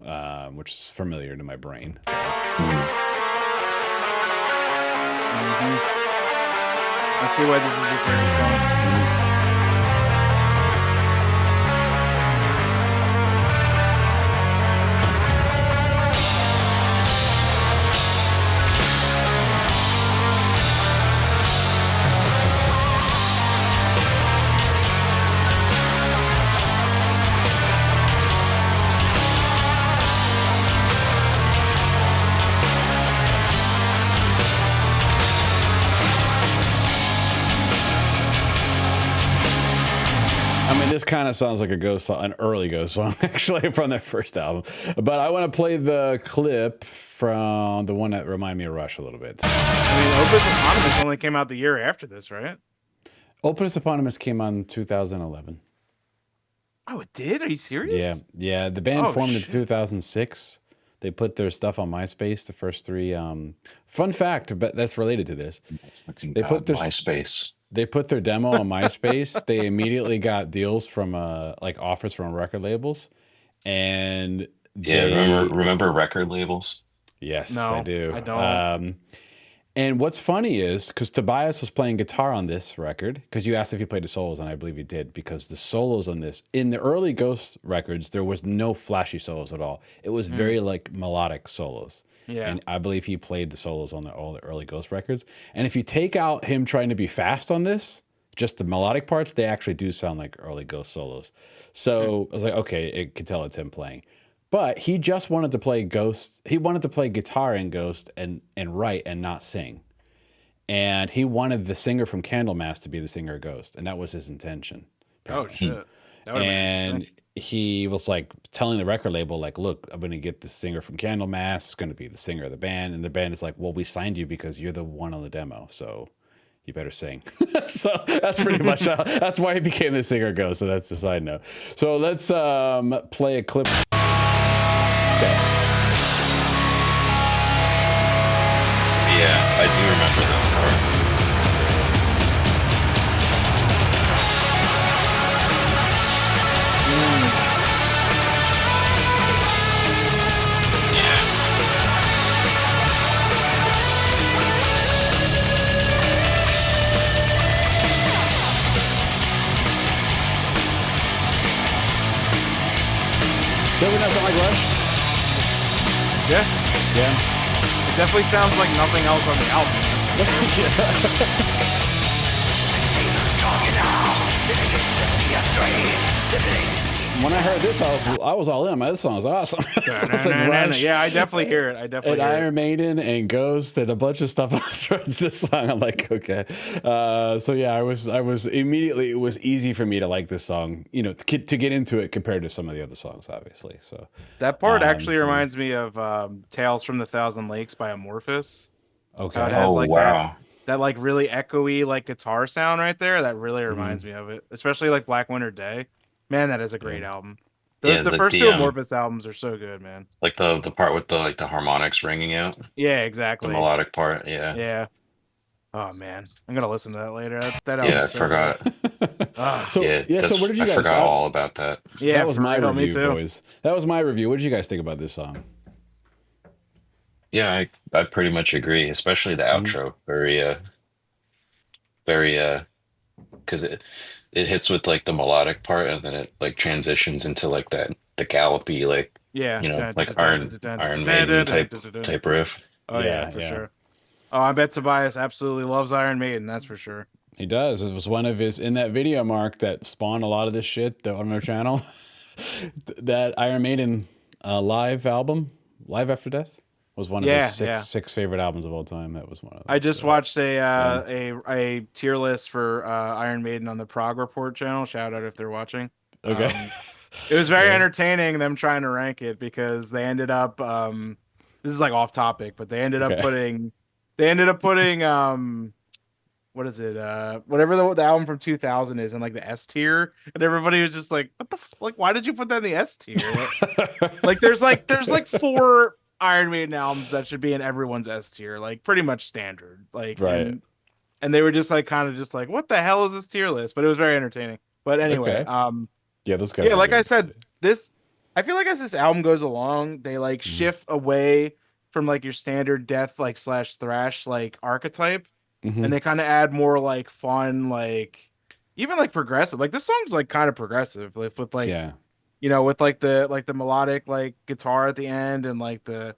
which is familiar to my brain. So. Mm. I see why this is your favorite song. I mean, this kind of sounds like a Ghost song, an early Ghost song, actually, from their first album. But I want to play the clip from the one that reminded me of Rush a little bit. I mean, Opus Eponymous only came out the year after this, right? Opus Eponymous came on 2011. Oh, it did? Are you serious? Yeah, yeah. The band Oh, formed in shit. 2006. They put their stuff on MySpace. The first three. Fun fact, but that's related to this. Fucking They God, put their MySpace. They put their demo on MySpace. They immediately got deals from like offers from record labels, and Yeah, they remember record labels? yes, No, I do. I don't. And what's funny is because Tobias was playing guitar on this record, because you asked if he played the solos, and I believe he did, because the solos on this, in the early Ghost records, there was no flashy solos at all. It was very like melodic solos. Yeah. And I believe he played the solos on all the early Ghost records. And if you take out him trying to be fast on this, just the melodic parts, they actually do sound like early Ghost solos. So I was like, okay, it could tell it's him playing. But he just wanted to play Ghost. He wanted to play guitar in Ghost and write and not sing. And he wanted the singer from Candlemass to be the singer of Ghost, and that was his intention. Oh shit. That would've been And interesting. he was like telling the record label, like, look, I'm going to get the singer from Candlemass. It's going to be the singer of the band. And the band is like, well, we signed you because you're the one on the demo. So you better sing. So that's pretty much that's why he became the singer of Ghost. So that's the side note. So let's play a clip. Okay. Yeah, I do remember this part. Doesn't that sound like Rush? Yeah. Yeah. It definitely sounds like nothing else on the album. When I heard this, I was all in. This song is awesome. Sounds like Rush. Yeah, I definitely hear it. I definitely And hear Iron Maiden and Ghost and a bunch of stuff towards this song. I'm like, okay. So yeah, I was immediately, it was easy for me to like this song, you know, to get into it compared to some of the other songs, obviously. So that part actually reminds me of Tales from the Thousand Lakes by Amorphis. okay. How it has Oh, like wow. that like really echoey like guitar sound right there. That really reminds me of it, especially like Black Winter Day. Man, that is a great album. Yeah, The like first the, two Amorphis albums are so good, man. like the part with the like the harmonics ringing out, Yeah, the exactly. melodic part. Yeah. Yeah. Oh man, I'm gonna listen to that later. That Yeah, album's I so forgot. good. Ah, So Yeah, so what did you I guys forgot thought? all about that. yeah, That was for my real, me review, too. boys. That was my review. What did you guys think about this song? Yeah, I pretty much agree, especially the outro. Very because it hits with like the melodic part and then it like transitions into like the gallopy, like, Yeah. you know, like Iron Maiden type riff. Oh yeah, for sure. Oh, I bet Tobias absolutely loves Iron Maiden. That's for sure. He does. It was one of his in that video, Mark, that spawned a lot of this shit on our channel. That Iron Maiden live album, Live After Death, was one of his six favorite albums of all time. That was one of them. I just watched a tier list for Iron Maiden on the Prog Report channel. Shout out if they're watching. Okay. It was very entertaining them trying to rank it because they ended up this is like off topic, but they ended up putting what is it? Whatever the album from 2000 is in like the S tier, and everybody was just like, "What the like? Why did you put that in the S tier?" Like there's like 4 Iron Maiden albums that should be in everyone's S tier, like pretty much standard. Like right. And they were just like kind of just like, "What the hell is this tier list?" But it was very entertaining. But anyway, yeah, those guys. Yeah, like I said, I feel like as this album goes along, they like shift away from like your standard death like / thrash like archetype. And they kind of add more like fun, like even like progressive. Like this song's like kind of progressive, with like you know, with like the melodic like guitar at the end and like the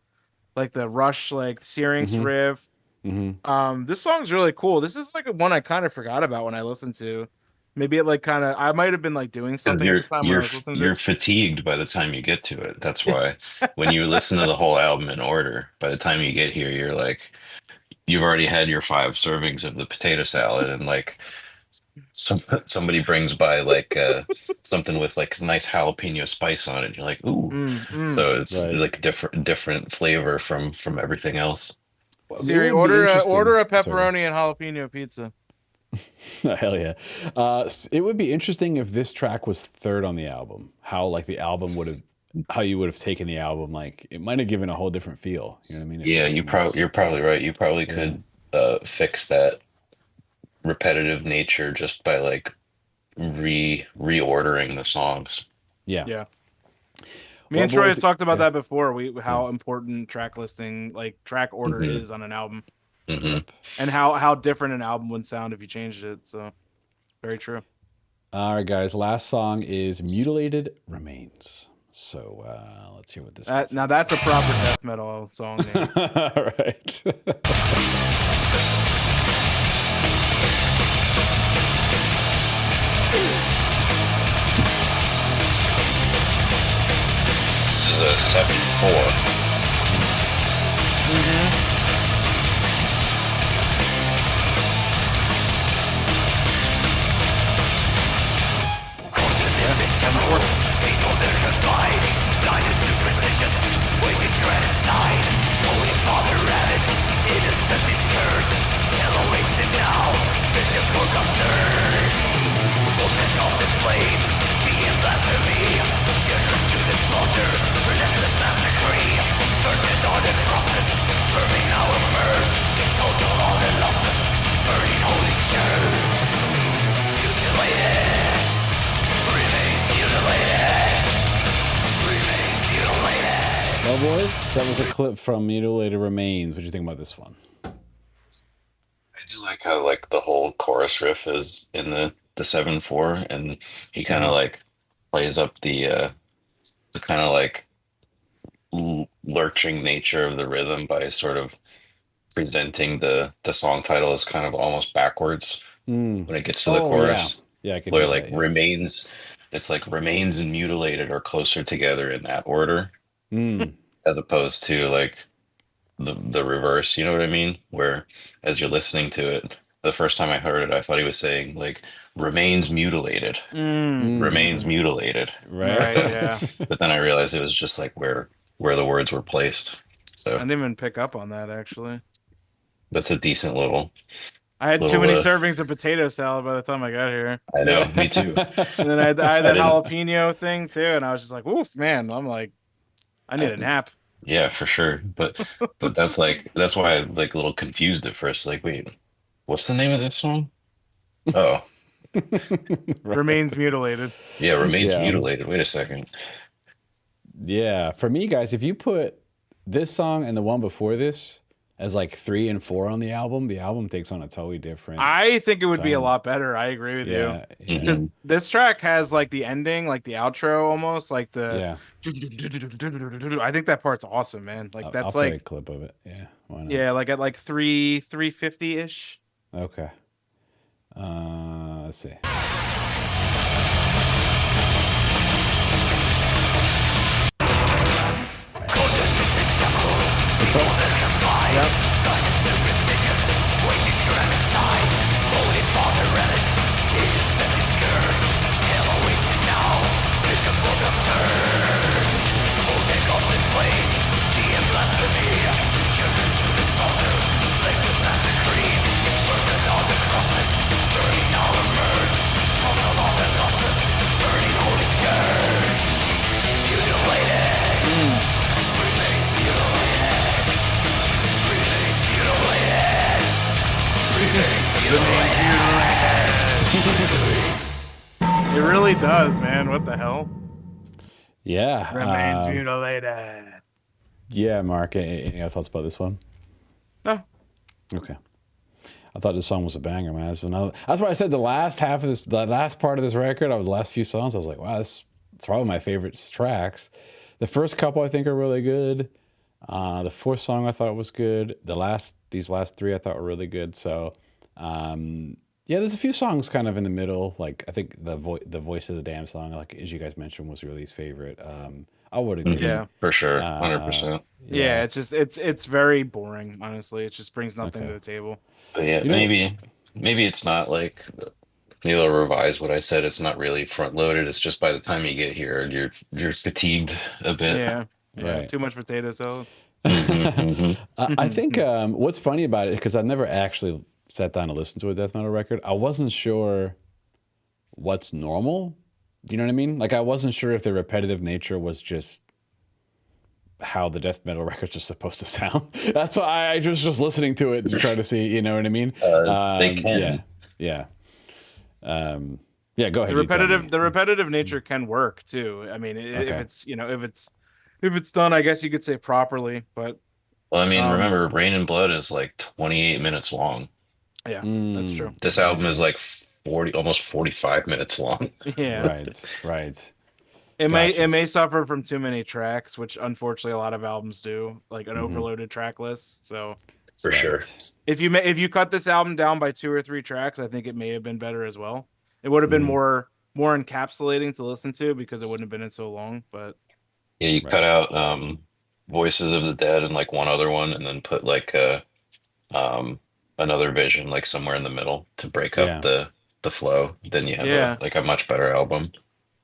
Rush like Syrinx riff. This song's really cool. This is like one I kind of forgot about when I listened to. Maybe it like kind of I might have been like doing something at the time when I was listening to it. You're fatigued by the time you get to it. That's why when you listen to the whole album in order, by the time you get here, you're like, you've already had your 5 servings of the potato salad, and like somebody brings by like something with like nice jalapeno spice on it. You're like, ooh. So it's like different flavor from everything else. Siri, order a pepperoni and jalapeno pizza. Hell yeah. It would be interesting if this track was third on the album. How like the album how you would have taken the album, like it might have given a whole different feel. You know what I mean? Yeah, you're probably right. You probably could fix that repetitive nature just by like reordering the songs. Yeah. Me and Troy have talked about that before. How important track listing, like track order, is on an album, and how different an album would sound if you changed it. So, very true. All right, guys. Last song is "Mutilated Remains." So let's hear what this. Now that's a proper death metal song name. All right. is a 7/4. Well, boys, that was a clip from Mutilated Remains. What do you think about this one? I do like how like the whole chorus riff is in the 7/4, and he kind of like plays up the kind of like lurching nature of the rhythm by sort of presenting the song title as kind of almost backwards when it gets to the chorus. Yeah, I can Where hear like that. Yeah. remains, it's like remains and mutilated are closer together in that order, as opposed to like the reverse. You know what I mean? Where as you're listening to it, the first time I heard it, I thought he was saying like remains mutilated, remains mutilated. Right. Yeah. But then I realized it was just like where the words were placed. I So didn't even pick up on that actually. that's a decent little. I had too many Little, servings of potato salad by the time I got here. I know, me too. And then I had that didn't- jalapeno thing too, and I was just like, "Oof, man!" I'm like, I need a nap. Yeah, for sure. But that's like that's why I'm like a little confused at first. Like, wait, what's the name of this song? Oh, Remains mutilated. yeah, remains Yeah. mutilated. Wait a second. Yeah, for me, guys, if you put this song and the one before this as like 3 and 4 on the album takes on a totally different. I think it would be a tone. lot better. I agree with you. Yeah, yeah, Because this track has like the ending, like the outro almost, like the yeah. I think that part's awesome, man. Like I'll that's play a like clip of it. Yeah, why not? yeah, like at like 350-ish. Okay. Let's see. It really does, man. What the hell? Yeah. Remains mutilated. Yeah, Mark. Any other thoughts about this one? No. Okay. I thought this song was a banger, man. That's why I said the last part of this record, the last few songs, I was like, wow, it's probably my favorite tracks. The first couple I think are really good. The fourth song I thought was good. These last three I thought were really good. So, yeah, there's a few songs kind of in the middle. Like I think the voice of the damn song, like as you guys mentioned, was really his favorite. I would agree. Yeah. For sure, 100%. Yeah, it's just it's very boring, honestly. It just brings nothing to the table. But yeah, maybe it's not like maybe I'll revise what I said. It's not really front loaded. It's just by the time you get here, you're fatigued a bit. Yeah. Right. Too much potato salad. I think what's funny about it, because I've never actually sat down to listen to a death metal record, I wasn't sure what's normal. Do you know what I mean? Like I wasn't sure if the repetitive nature was just how the death metal records are supposed to sound. That's why I was just listening to it to try to see, you know what I mean? They can. Yeah. Yeah, go ahead. The repetitive nature can work too. I mean, if it's done, I guess you could say properly, but Well, I mean, remember, Rain and Blood is like 28 minutes long. yeah, that's true. This album is like 40, almost 45 minutes long. Yeah. Right. It may suffer from too many tracks, which unfortunately a lot of albums do, like an overloaded track list. So For sure. if you cut this album down by 2 or 3 tracks, I think it may have been better as well. It would have been more encapsulating to listen to because it wouldn't have been so long. But Yeah, you cut Right. out Voices of the Dead and like one other one, and then put like um another Vision like somewhere in the middle to break up Yeah. the flow. Then you have Yeah. a much better album.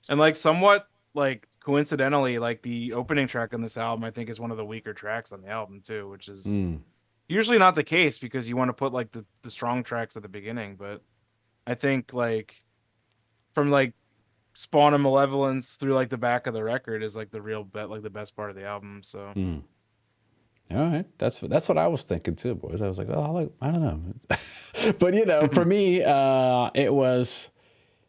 And like somewhat like coincidentally, like the opening track on this album, I think is one of the weaker tracks on the album too, which is Mm. usually not the case because you want to put like the strong tracks at the beginning. But I think like from like Spawn and Malevolence through like the back of the record is like the real bet like the best part of the album. So Mm. All right, that's what I was thinking too, boys. I was like, oh, I don't know, but you know, for me, it was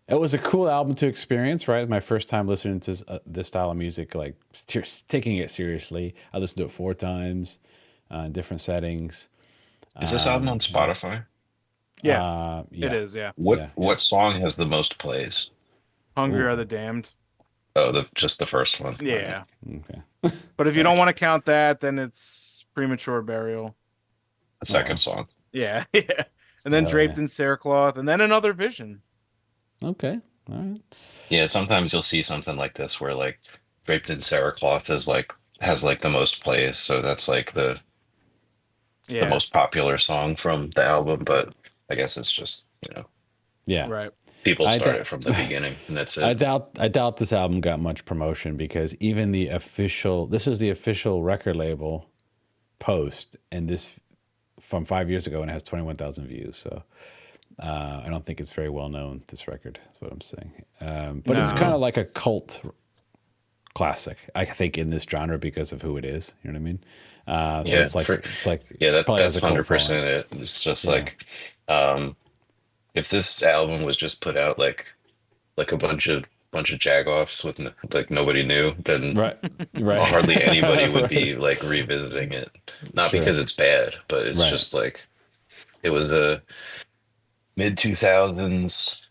a cool album to experience. Right, my first time listening to this style of music, like taking it seriously. I listened to it 4 times, in different settings. Is this album on Yeah, Spotify? yeah, it yeah, is. Yeah, yeah, yeah. What song has the most plays? Hungry Ooh, Are the Damned. Oh, the just the first one. All right. Yeah, okay. but if you don't Nice. want to count that, then it's Premature Burial. The Oh second well. song. Yeah, yeah, and then Hell Draped yeah. in Cerecloth, and then Another Vision. Okay. All right. Yeah, sometimes you'll see something like this where like Draped in Cerecloth is like has like the most plays, so that's like the Yeah, most popular song from the album, but I guess it's just, Yeah. right. people I start doubt. it from the beginning and that's it. I doubt this album got much promotion because even this is the official record label post, and this from 5 years ago, and it has 21,000 views. So I don't think it's very well known. This record is what I'm saying, but it's kind No, of like a cult classic, I think, in this genre because of who it is. You know what I mean? So Yeah, it's like yeah, it probably has that's a cult following. 100% it. It's just Yeah. like um if this album was just put out like a bunch of jagoffs with like nobody knew, then Right. Right. hardly anybody would Right. be like revisiting it. Not Sure. because it's bad, but it's Right. just like it was a mid 2000s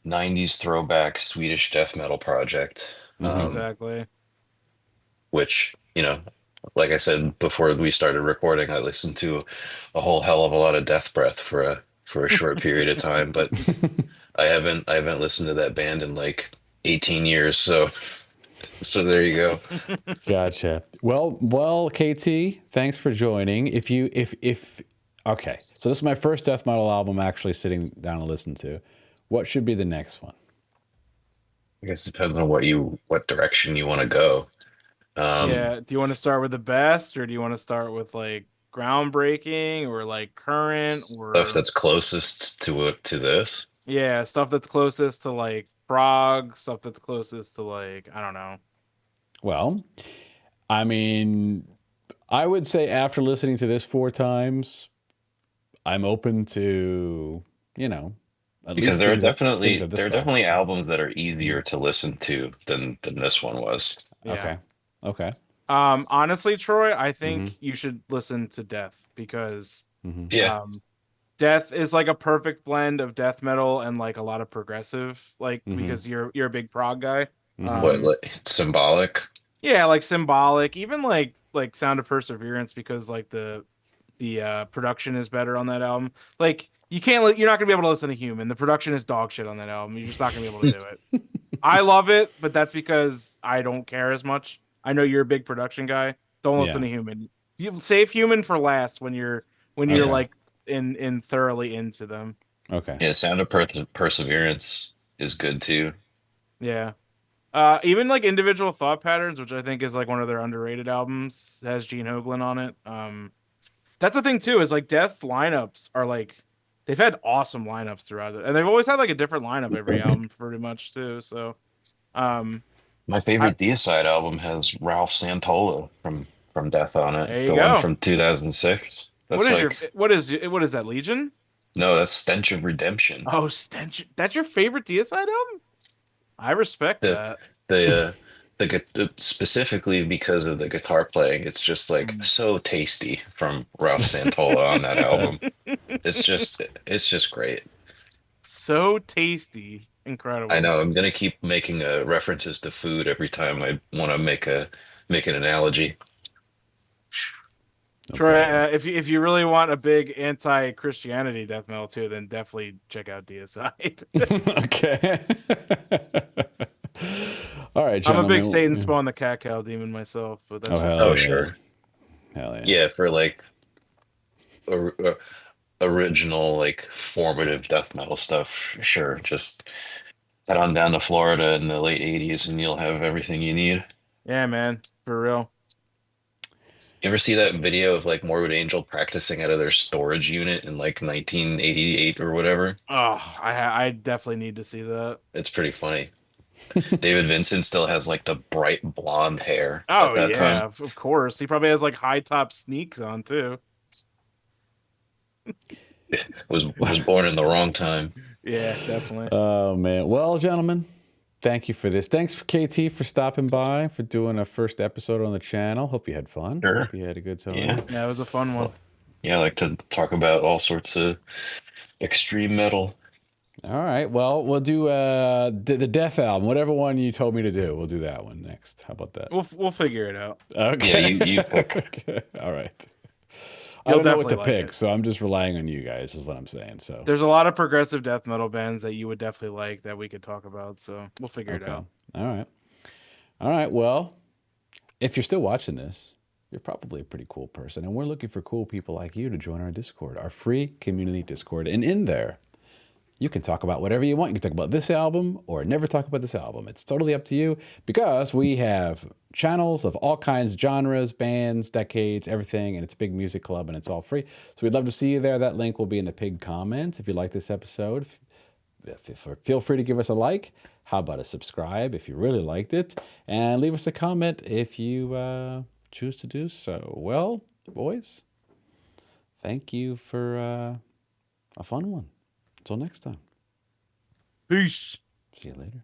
90s throwback Swedish death metal project. Hmm. exactly. Which, like I said before we started recording, I listened to a whole hell of a lot of Death Breath for a short period of time, but I haven't listened to that band in like 18 years, so there you go. Gotcha. Well, KT, thanks for joining. If okay, so this is my first death metal album actually sitting down and listen to. What should be the next one? I guess it depends on what direction you want to go. Um, Yeah. Do you want to start with the best, or do you want to start with like groundbreaking, or like current, stuff or that's closest to this. yeah, stuff that's closest to like prog, stuff that's closest to like I don't know. Well, I mean, I would say after listening to this 4 times, I'm open to, at Because least things of this there are style. definitely albums that are easier to listen to than this one was. Yeah. Okay. Okay. Honestly, Troy, I Mm-hmm. think you should listen to Death because Mm-hmm. Yeah. um Death is like a perfect blend of death metal and like a lot of progressive, like Mm-hmm. because you're a big prog guy. Mm-hmm. What, like, Symbolic? Yeah, like symbolic, even like Sound of Perseverance because like the production is better on that album. Like you're not gonna be able to listen to Human. The production is dog shit on that album. You're just not gonna be able to do it. I love it, but that's because I don't care as much. I know you're a big production guy. Don't listen Yeah. to Human. You save Human for last when you're Okay. like in thoroughly into them. Okay. Yeah, Sound of Perseverance is good too. Yeah. Even like Individual Thought Patterns, which I think is like one of their underrated albums, has Gene Hoglan on it. That's the thing too, is like Death's lineups are like they've had awesome lineups throughout it. And they've always had like a different lineup every album pretty much too. So um My I favorite Deicide album has Ralph Santola from Death on it. there you The one go. from 2006. What That's is your like what is that, Legion? no, that's Stench of Redemption. Oh, Stench. That's your favorite Deicide album? I respect The that. the specifically because of the guitar playing, it's just like Mm. so tasty from Ralph Santola on that album. It's just great. So tasty. I Incredible. know I'm gonna keep making references to food every time I want to make an analogy. No Troy, problem. if you really want a big anti-Christianity death metal too, then definitely check out Deicide. Okay. All right, I'm a big gentlemen. Satan Spawn the Cat Cow demon myself, but that's Oh, just hell Oh, yeah. sure. Hell yeah. Yeah, for like original, like formative death metal stuff, sure. Just head on down to Florida in the late 80s and you'll have everything you need. yeah, man, for real. You ever see that video of like Morbid Angel practicing out of their storage unit in like 1988 or whatever? Oh, I definitely need to see that. It's pretty funny. David Vincent still has like the bright blonde hair at Oh that yeah, time. of course. He probably has like high top sneaks on too. Was born in the wrong time. Yeah, definitely. Oh, man. Well, gentlemen, thank you for this. Thanks for KT for stopping by, for doing a first episode on the channel. Hope you had fun. Sure. Hope you had a good time. Yeah. Yeah, it was a fun one. Well, yeah, I like to talk about all sorts of extreme metal. All right. Well, we'll do the Death album, whatever one you told me to do. We'll do that one next. How about that? We'll figure it out. Okay. Yeah, you pick. Okay. All right. I You'll don't know what definitely to like pick, it. so I'm just relying on you guys, is what I'm saying. So, There's a lot of progressive death metal bands that you would definitely like that we could talk about, so we'll figure it okay. out. All right. All right. Well, if you're still watching this, you're probably a pretty cool person, and we're looking for cool people like you to join our Discord, our free community Discord. And in there, you can talk about whatever you want. You can talk about this album or never talk about this album. It's totally up to you, because we have channels of all kinds, genres, bands, decades, everything, and it's a big music club and it's all free. So we'd love to see you there. That link will be in the pinned comments. If you like this episode, feel free to give us a like. How about a subscribe if you really liked it? And leave us a comment if you choose to do so. Well, boys, thank you for a fun one. Until next time. Peace. See you later.